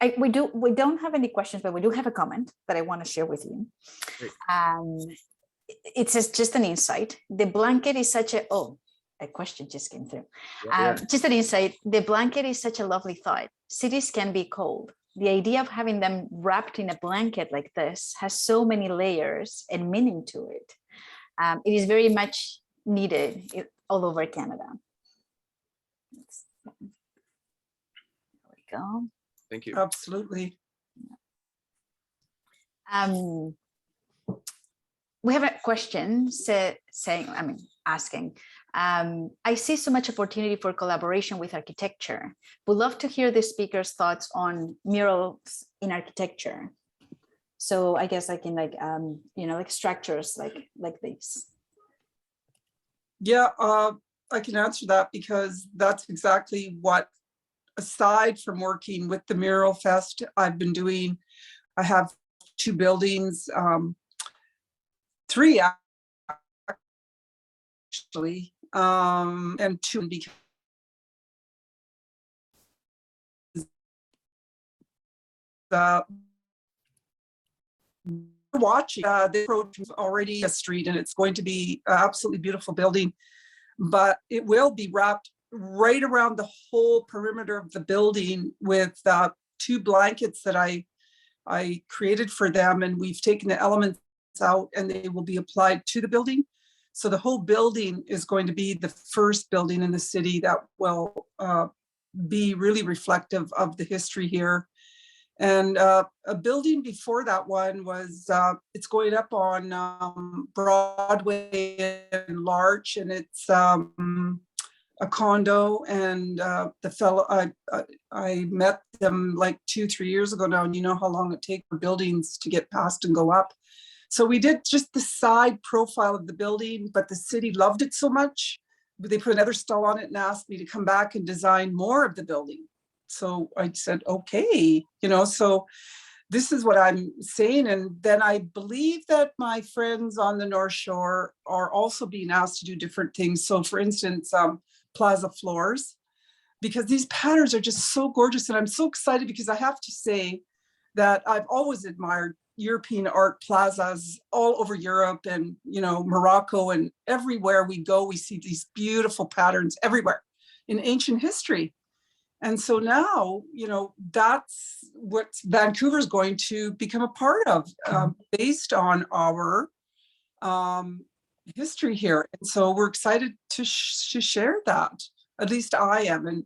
We don't have any questions, but we do have a comment that I want to share with you. It says, just an insight. The blanket is such a question just came through. Just an insight. The blanket is such a lovely thought. Cities can be cold. The idea of having them wrapped in a blanket like this has so many layers and meaning to it. It is very much needed all over Canada. There we go. Thank you. Absolutely. We have a question asking, I see so much opportunity for collaboration with architecture. Would love to hear the speaker's thoughts on murals in architecture. So I guess like in like, like structures like these. Yeah, I can answer that, because that's exactly what, aside from working with the Mural Fest, I've been doing. I have 2 buildings, 3 actually, and 2 because watching the approach is already a street, and it's going to be an absolutely beautiful building, but it will be wrapped right around the whole perimeter of the building with 2 blankets that I created for them, and we've taken the elements out and they will be applied to the building. So the whole building is going to be the first building in the city that will be really reflective of the history here. And a building before that one was, it's going up on Broadway and Larch, and it's a condo. And the fellow, I met them like 2-3 years ago now, and you know how long it takes for buildings to get past and go up. So we did just the side profile of the building, but the city loved it so much, they put another stall on it and asked me to come back and design more of the building. So I said, okay, you know, so this is what I'm saying. And then I believe that my friends on the North Shore are also being asked to do different things. So for instance, Plaza Floors, because these patterns are just so gorgeous. And I'm so excited because I have to say that I've always admired European art plazas all over Europe and, you know, Morocco, and everywhere we go, we see these beautiful patterns everywhere in ancient history. And so now, you know, that's what Vancouver's going to become a part of, based on our history here. And so we're excited to share that. At least I am.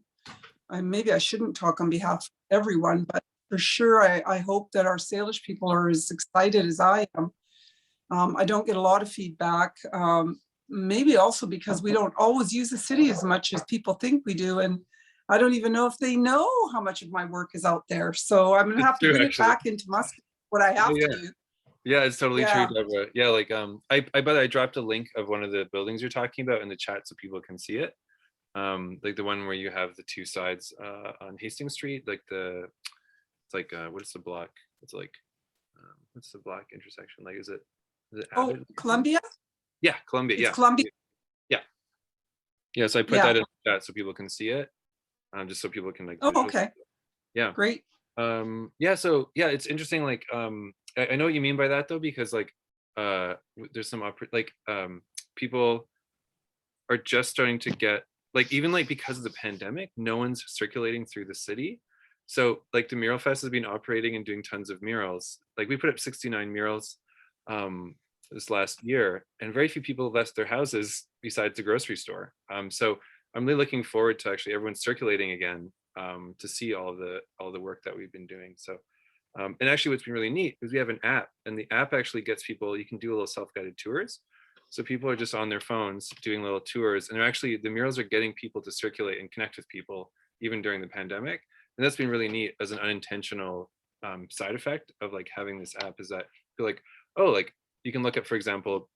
And maybe I shouldn't talk on behalf of everyone, but for sure, I hope that our Salish people are as excited as I am. I don't get a lot of feedback, maybe also because we don't always use the city as much as people think we do. And I don't even know if they know how much of my work is out there. So I'm gonna have to bring it back into what I have to do. Yeah, it's totally true, Deborah. Yeah, like I bet I dropped a link of one of the buildings you're talking about in the chat so people can see it. Like the one where you have the two sides on Hastings Street, like it's like what's the block? It's like what's the block intersection? Like is it Abbott? Columbia? Yeah, Columbia. It's Yeah. Columbia. Yeah, so I put that in the chat so people can see it. Just so people can like. Oh, okay. Yeah. Great. Yeah. So yeah, it's interesting. Like, I know what you mean by that though, because like, there's some people are just starting to get like, even like because of the pandemic, no one's circulating through the city. So like the Mural Fest has been operating and doing tons of murals. Like we put up 69 murals this last year, and very few people left their houses besides the grocery store. So I'm really looking forward to actually everyone circulating again to see all the work that we've been doing. So, and actually what's been really neat is we have an app, and the app actually gets people, you can do a little self-guided tours. So people are just on their phones doing little tours, and they're actually, the murals are getting people to circulate and connect with people even during the pandemic. And that's been really neat as an unintentional side effect of like having this app, is that you're like, oh, like you can look at, for example,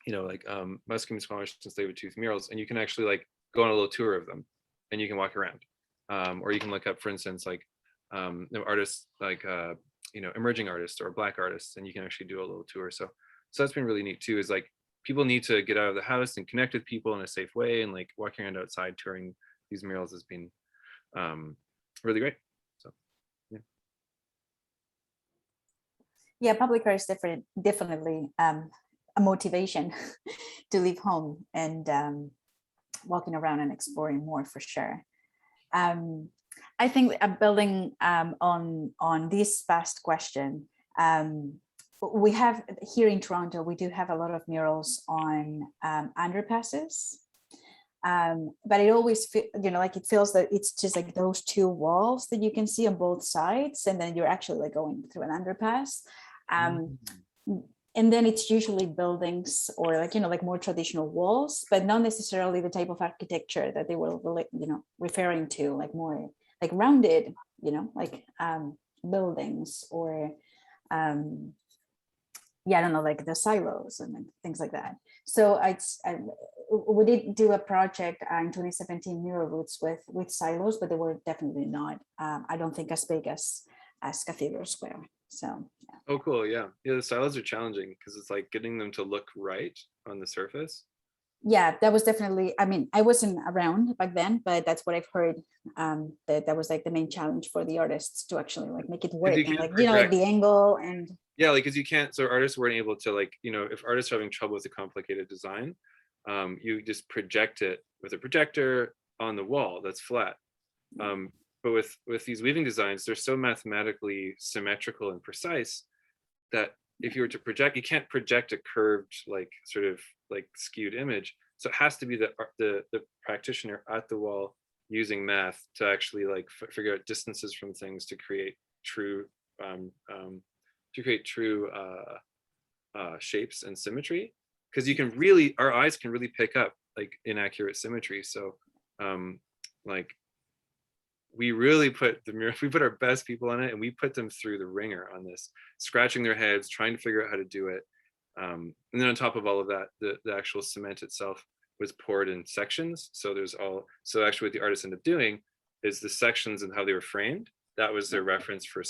you know, like Musqueam, Squamish, and Tsleil-Waututh murals, and you can actually like go on a little tour of them, and you can walk around. Or you can look up, for instance, like artists like you know, emerging artists or Black artists, and you can actually do a little tour. So that's been really neat too. Is like people need to get out of the house and connect with people in a safe way, and like walking around outside touring these murals has been really great. So yeah. Yeah, public art is definitely a motivation to leave home and walking around and exploring more, for sure. I think building on this past question, we have here in Toronto, we do have a lot of murals on underpasses, but it always you know, like it feels that it's just like those two walls that you can see on both sides, and then you're actually like going through an underpass. And then it's usually buildings or like, you know, like more traditional walls, but not necessarily the type of architecture that they were, you know, referring to, like more like rounded, you know, like buildings or yeah, I don't know, like the silos and things like that. So we did do a project in 2017, Mural Roots, with silos, but they were definitely not, I don't think, as big as Cathedral Square. So yeah. Oh, cool. Yeah. Yeah. The silos are challenging because it's like getting them to look right on the surface. Yeah, that was definitely, I mean, I wasn't around back then, but that's what I've heard. That was like the main challenge for the artists to actually like make it work, and like, you know, like the angle and. Yeah, like, because you can't, so artists weren't able to, like, you know, if artists are having trouble with a complicated design, you just project it with a projector on the wall that's flat. But with these weaving designs, they're so mathematically symmetrical and precise that if you were to project, you can't project a curved, like sort of like skewed image. So it has to be the practitioner at the wall using math to actually like figure out distances from things to create true shapes and symmetry, because you can really, our eyes can really pick up like inaccurate symmetry. So like we really put we put our best people on it, and we put them through the ringer on this, scratching their heads, trying to figure out how to do it. And then on top of all of that, the actual cement itself was poured in sections. So so actually what the artists ended up doing is the sections and how they were framed, that was their reference for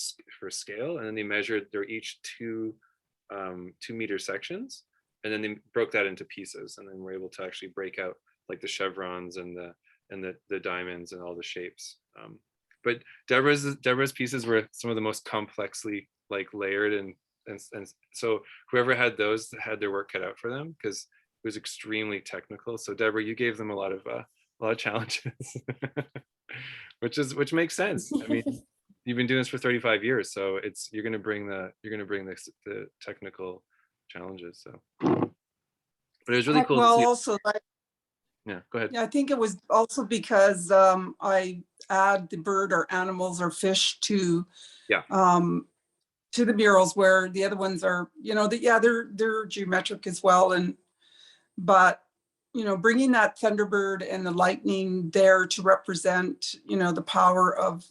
scale. And then they measured, they're each 2-meter sections. And then they broke that into pieces, and then we're able to actually break out like the chevrons and the diamonds and all the shapes. But Deborah's pieces were some of the most complexly like layered, and so whoever had those had their work cut out for them, because it was extremely technical. So Deborah, you gave them a lot of challenges, which makes sense. I mean, you've been doing this for 35 years, so you're going to bring the technical challenges. So, but it was really cool. Well, to see. also, Yeah, go ahead. yeah, I think it was also because I add the bird or animals or fish to the murals, where the other ones are, they're geometric as well. But bringing that thunderbird and the lightning there to represent, the power of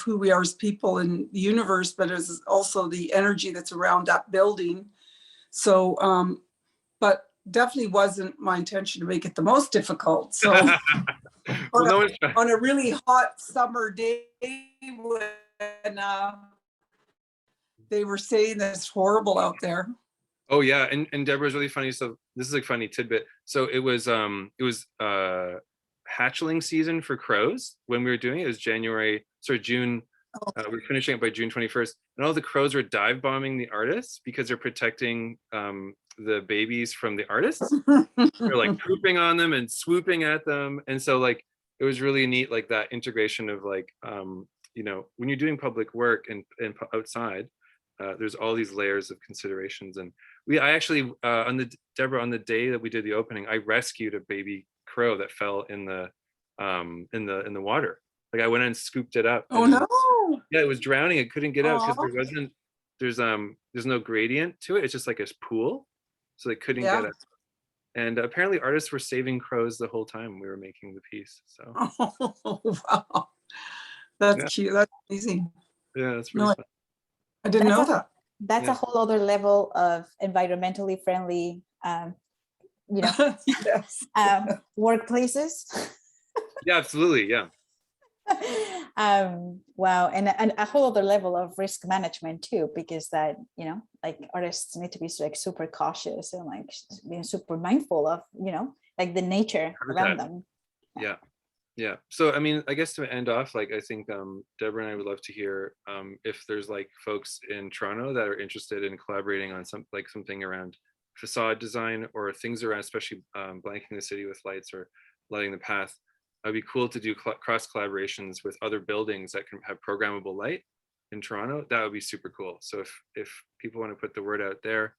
who we are as people in the universe, but is also the energy that's around that building. So, but definitely wasn't my intention to make it the most difficult. So on a really hot summer day when they were saying that it's horrible out there. Oh yeah, and Deborah's really funny. So this is a funny tidbit. So it was hatchling season for crows when we were doing it. It was June. We were finishing it by June 21st, and all the crows were dive bombing the artists because they're protecting the babies from the artists. They're like pooping on them and swooping at them, and so like it was really neat, like that integration of like when you're doing public work and outside, there's all these layers of considerations. And I actually on the day that we did the opening, I rescued a baby crow that fell in the water. Like I went and scooped it up. Oh no! Yeah, it was drowning. It couldn't get out because there's no gradient to it. It's just like a pool, so they couldn't get out. And apparently, artists were saving crows the whole time we were making the piece. So wow, that's cute. That's amazing. Yeah, that's really fun. I didn't know that. That's a whole other level of environmentally friendly, yes. Workplaces. Yeah, absolutely. Yeah. Wow, and a whole other level of risk management too, because that like artists need to be like super cautious and like being super mindful of like the nature around them. Yeah. So I mean, I guess to end off, like I think Deborah and I would love to hear if there's like folks in Toronto that are interested in collaborating on something around facade design or things around, especially blanking the city with lights or lighting the path. It'd be cool to do cross collaborations with other buildings that can have programmable light in Toronto. That would be super cool. So if people want to put the word out there,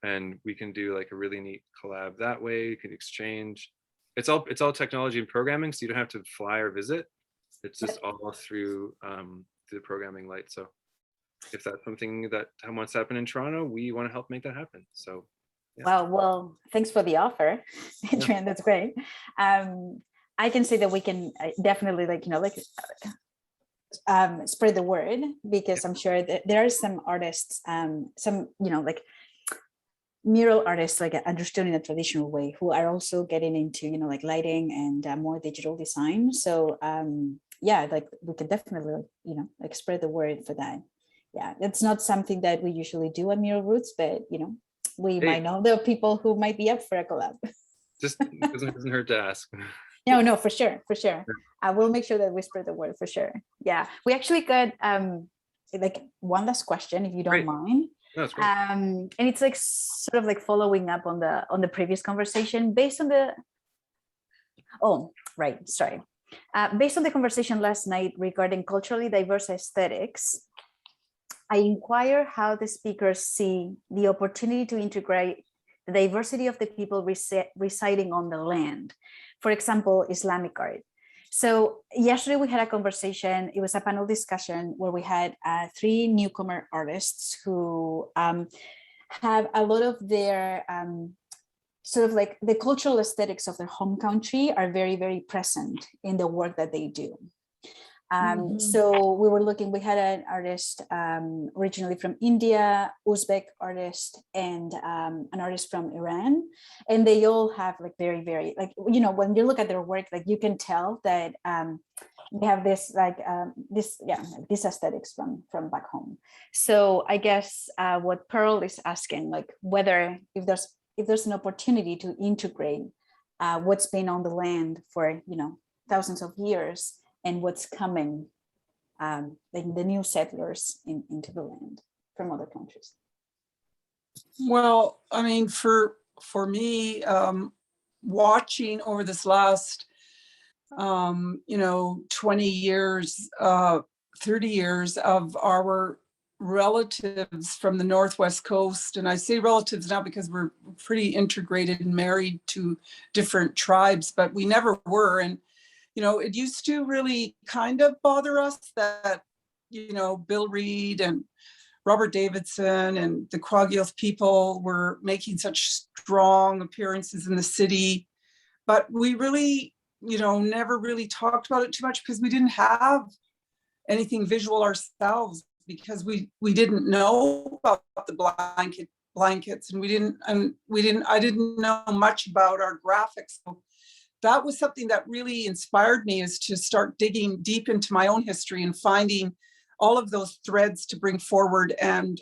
and we can do like a really neat collab that way, you can exchange. It's all technology and programming, so you don't have to fly or visit. It's just all through the programming light. So if that's something that wants to happen in Toronto, we want to help make that happen. So yeah. Well, thanks for the offer, Adrian. That's great. I can say that we can definitely spread the word, because I'm sure that there are some artists, some like mural artists, like understood in a traditional way, who are also getting into like lighting and more digital design. So like we could definitely like spread the word for that. Yeah, it's not something that we usually do at Mural Roots, but we might know there are people who might be up for a collab. Just doesn't hurt to ask. No, for sure. I will make sure that we spread the word for sure. Yeah, we actually got like one last question, if you don't mind. No, that's great. And it's like sort of like following up on the previous conversation, based on the based on the conversation last night regarding culturally diverse aesthetics. I inquire how the speakers see the opportunity to integrate the diversity of the people residing on the land. For example, Islamic art. So yesterday we had a conversation. It was a panel discussion where we had 3 newcomer artists who have a lot of their sort of like the cultural aesthetics of their home country are very, very present in the work that they do. So we were looking, we had an artist originally from India, Uzbek artist, and an artist from Iran. And they all have like very, very, like, you know, when you look at their work, like you can tell that they have this like this aesthetics from back home. So I guess what Pearl is asking, like whether if there's an opportunity to integrate what's been on the land for, you know, thousands of years and what's coming, the new settlers into the land from other countries. Well, I mean, for me, watching over this last, 20 years, 30 years of our relatives from the Northwest Coast, and I say relatives now because we're pretty integrated and married to different tribes, but we never were. And it used to really kind of bother us that, Bill Reed and Robert Davidson and the Quagioth people were making such strong appearances in the city. But we really, never really talked about it too much because we didn't have anything visual ourselves, because we didn't know about the blankets and I didn't know much about our graphics. So that was something that really inspired me, is to start digging deep into my own history and finding all of those threads to bring forward. And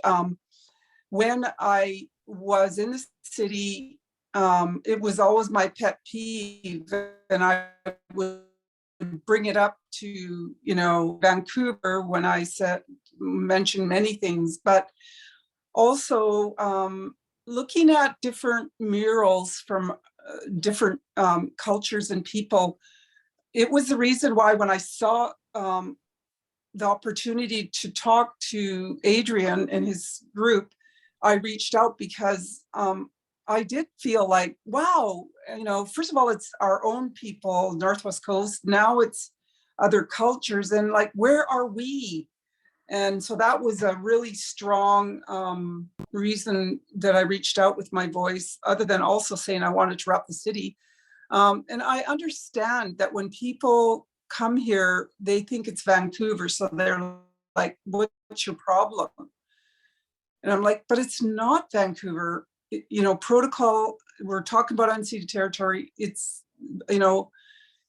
when I was in the city, it was always my pet peeve, and I would bring it up to, Vancouver when I mentioned many things, but also looking at different murals from different cultures and people. It was the reason why when I saw the opportunity to talk to Adrian and his group, I reached out, because I did feel like, wow, first of all, it's our own people, Northwest Coast. Now it's other cultures, and like, where are we? And so that was a really strong reason that I reached out with my voice, other than also saying I wanted to rep the city. And I understand that when people come here, they think it's Vancouver. So they're like, what's your problem? And I'm like, but it's not Vancouver. Protocol, we're talking about unceded territory. It's,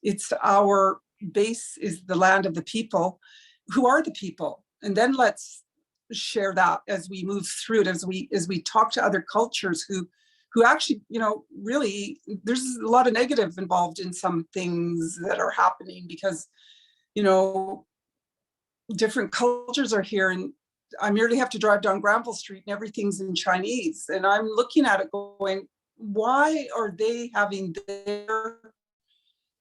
it's our base is the land of the people. Who are the people? And then let's share that as we move through it, as we talk to other cultures who actually, really, there's a lot of negative involved in some things that are happening, because, different cultures are here, and I merely have to drive down Granville Street and everything's in Chinese. And I'm looking at it going, why are they having their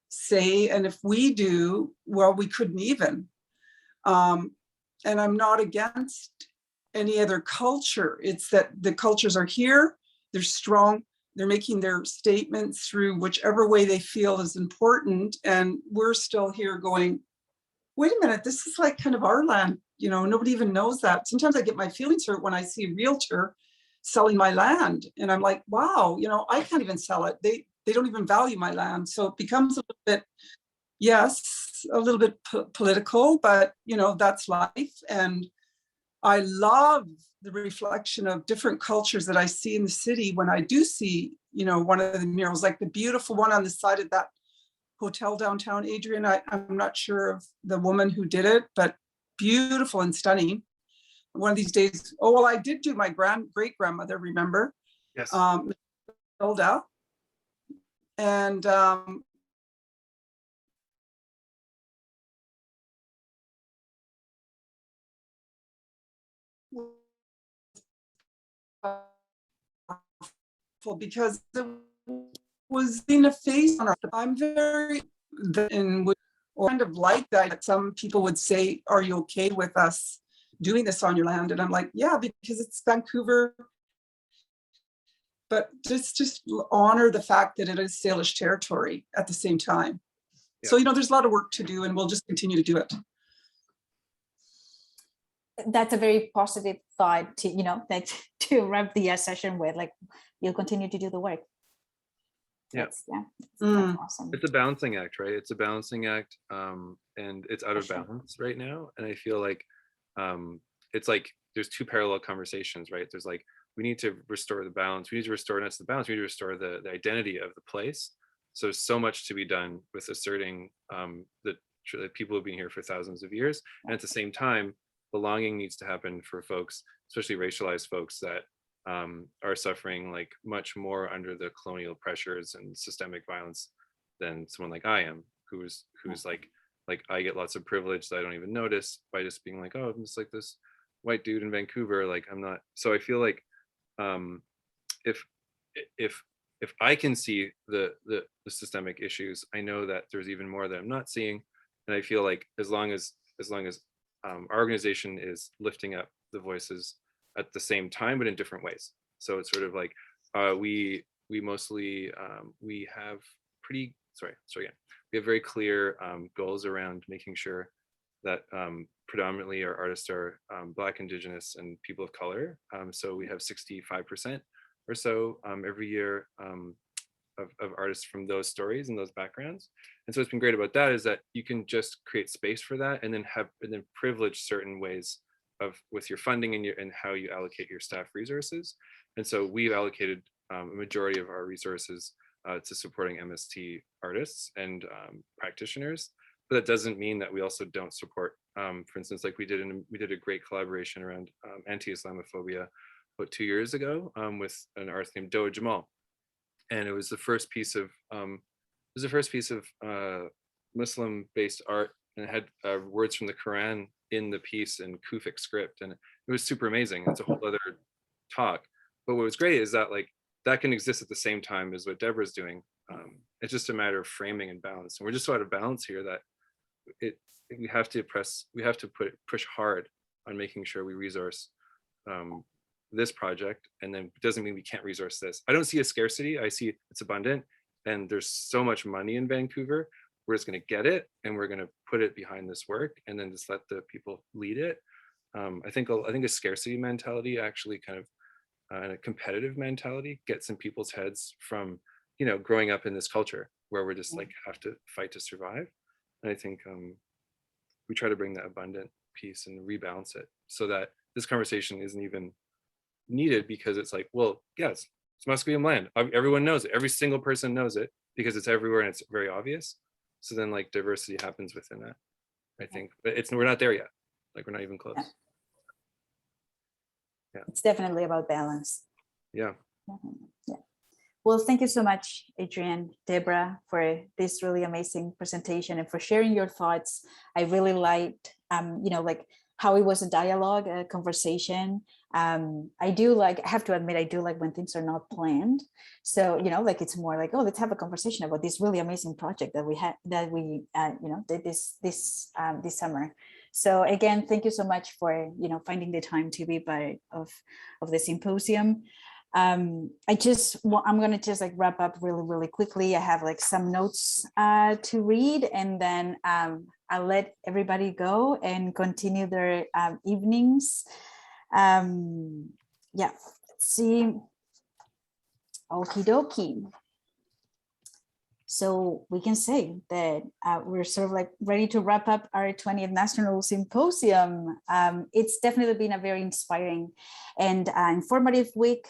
say? And if we do, well, we couldn't even. And I'm not against any other culture. It's that the cultures are here, they're strong, they're making their statements through whichever way they feel is important. And we're still here going, wait a minute, this is like kind of our land. Nobody even knows that. Sometimes I get my feelings hurt when I see a realtor selling my land. And I'm like, wow, I can't even sell it. They don't even value my land. So it becomes a little bit, yes, a little bit political, but that's life. And I love the reflection of different cultures that I see in the city when I do see, one of the murals, like the beautiful one on the side of that hotel downtown, Adrian. I'm not sure of the woman who did it, but beautiful and stunning. One of these days, oh, well, I did do my great-grandmother, remember? Yes. Hilda. And because it was in a face on her. I'm very, and would kind of like that. Some people would say, are you okay with us doing this on your land? And I'm like, yeah, because it's Vancouver. But just honor the fact that it is Salish territory at the same time. So, there's a lot of work to do, and we'll just continue to do it. That's a very positive thought to, that to wrap the session with, like, you'll continue to do the work. That's awesome. It's a balancing act, right? It's a balancing act, and it's out of balance right now. And I feel like it's like there's two parallel conversations, right? There's like, we need to restore the balance. We need to restore not just the balance. We need to restore the identity of the place. So much to be done with asserting that people have been here for thousands of years, and at the same time, belonging needs to happen for folks, especially racialized folks that are suffering like much more under the colonial pressures and systemic violence than someone like I am, who's like I get lots of privilege that I don't even notice by just being like, oh, I'm just like this white dude in Vancouver. Like I'm not. So I feel like if I can see the systemic issues, I know that there's even more that I'm not seeing, and I feel like as long as our organization is lifting up the voices at the same time, but in different ways. So it's sort of like we mostly we have we have very clear goals around making sure that predominantly our artists are Black, Indigenous, and people of color. So we have 65% or so every year of artists from those stories and those backgrounds. And so what's been great about that is that you can just create space for that, and then privilege certain ways with your funding and how you allocate your staff resources. And so we've allocated a majority of our resources to supporting MST artists and practitioners. But that doesn't mean that we also don't support, for instance, like we did a great collaboration around anti-Islamophobia about 2 years ago with an artist named Doa Jamal. And it was the first piece of Muslim-based art, and it had words from the Quran in the piece in Kufic script, and it was super amazing. It's a whole other talk. But what was great is that like that can exist at the same time as what Deborah's doing. It's just a matter of framing and balance, and we're just so out of balance here that we have to push hard on making sure we resource this project, and then it doesn't mean we can't resource this. I don't see a scarcity. I see it's abundant, and there's so much money in Vancouver. We're just going to get it, and we're going to put it behind this work, and then just let the people lead it. I think a scarcity mentality actually kind of and a competitive mentality gets in people's heads from growing up in this culture where we're just like have to fight to survive. And I think we try to bring that abundant piece and rebalance it so that this conversation isn't even needed, because it's like, well, yes, it's Musqueam land. Everyone knows it. Every single person knows it because it's everywhere and it's very obvious. So then like diversity happens within that, I think. But we're not there yet. Like we're not even close. Yeah. It's definitely about balance. Yeah. Yeah. Well, thank you so much, Adrian, Deborah, for this really amazing presentation and for sharing your thoughts. I really liked, like how it was a dialogue, a conversation. I have to admit, I do like when things are not planned. So, like it's more like, oh, let's have a conversation about this really amazing project that we did this summer. So again, thank you so much for, finding the time to be part of the symposium. I'm going to just like wrap up really, really quickly. I have like some notes to read, and then I'll let everybody go and continue their evenings. Let's see. Okie dokie. So we can say that we're sort of like ready to wrap up our 20th National Symposium. It's definitely been a very inspiring and informative week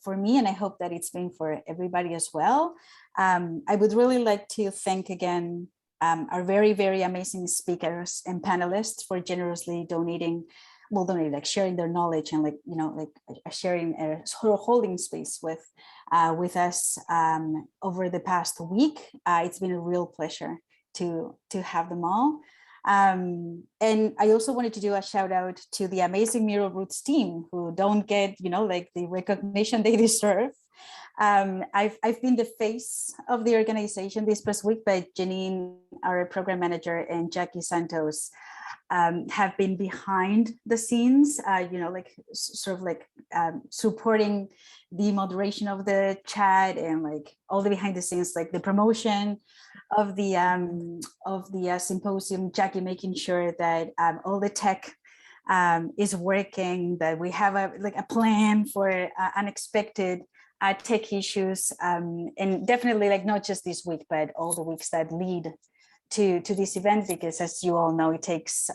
for me, and I hope that it's been for everybody as well. I would really like to thank again our very, very amazing speakers and panelists for generously like sharing their knowledge and sharing holding space with us over the past week. It's been a real pleasure to have them all. And I also wanted to do a shout out to the amazing Mural Roots team who don't get, the recognition they deserve. I've been the face of the organization this past week, but Janine, our program manager, and Jackie Santos have been behind the scenes, you know, like sort of like supporting the moderation of the chat and like all the behind the scenes, like the promotion of the symposium, Jackie making sure that all the tech is working, that we have a plan for unexpected tech issues, and definitely like not just this week, but all the weeks that lead to this event, because as you all know, it takes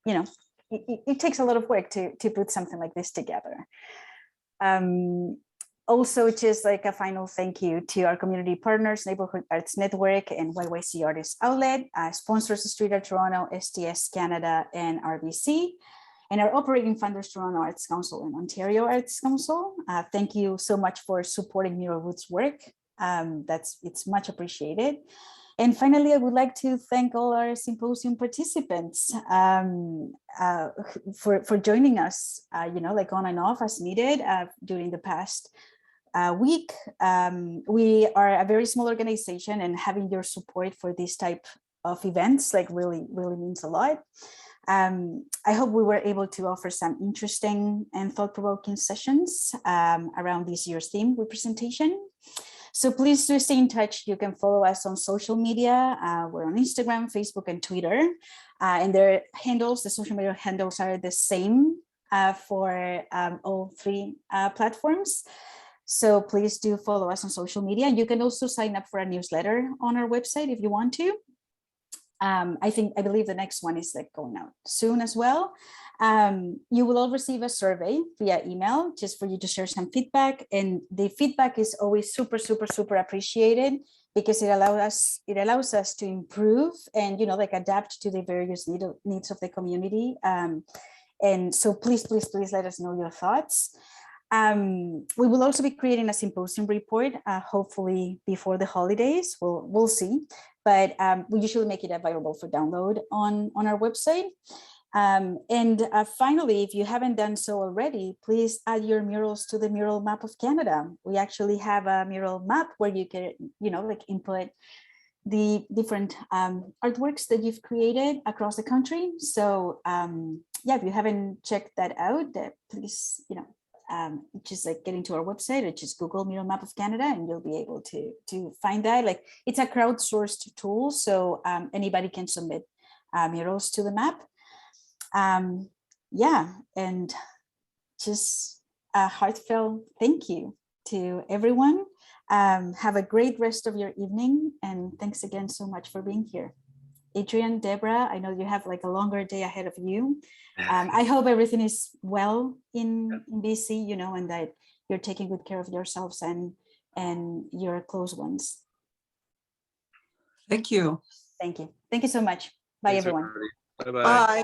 you know, it takes a lot of work to put something like this together. Also, just like a final thank you to our community partners, Neighborhood Arts Network and YYC Artists Outlet, sponsors Street Art Toronto, STS Canada, and RBC, and our operating funders, Toronto Arts Council and Ontario Arts Council. Thank you so much for supporting Mural Roots work. It's much appreciated. And finally, I would like to thank all our symposium participants for joining us, you know, like on and off as needed during the past week. We are a very small organization, and having your support for this type of events like really means a lot. I hope we were able to offer some interesting and thought-provoking sessions around this year's theme representation. So please do stay in touch. You can follow us on social media. We're on Instagram, Facebook, and Twitter. And their handles, the social media handles are the same for all three platforms. So please do follow us on social media. You can also sign up for a newsletter on our website if you want to. I believe the next one is like going out soon as well. You will all receive a survey via email just for you to share some feedback, and the feedback is always super appreciated, because it allows us to improve and, you know, like adapt to the various needs of the community. And so please let us know your thoughts. We will also be creating a symposium report, hopefully before the holidays. We'll see, but we usually make it available for download on our website. And finally, if you haven't done so already, please add your murals to the Mural Map of Canada. We actually have a mural map where you can, you know, like input the different artworks that you've created across the country. So yeah, if you haven't checked that out, please, you know, just like get into our website or just Google Mural Map of Canada, and you'll be able to find that. Like, it's a crowdsourced tool, so anybody can submit murals to the map. Yeah, and just a heartfelt thank you to everyone. Have a great rest of your evening, and thanks again so much for being here. Adrian, Deborah, I know you have like a longer day ahead of you. I hope everything is well in BC, you know, and that you're taking good care of yourselves and your close ones. Thank you. Thank you. Thank you so much. Bye, Thanks, everyone. everybody. Bye-bye. Bye.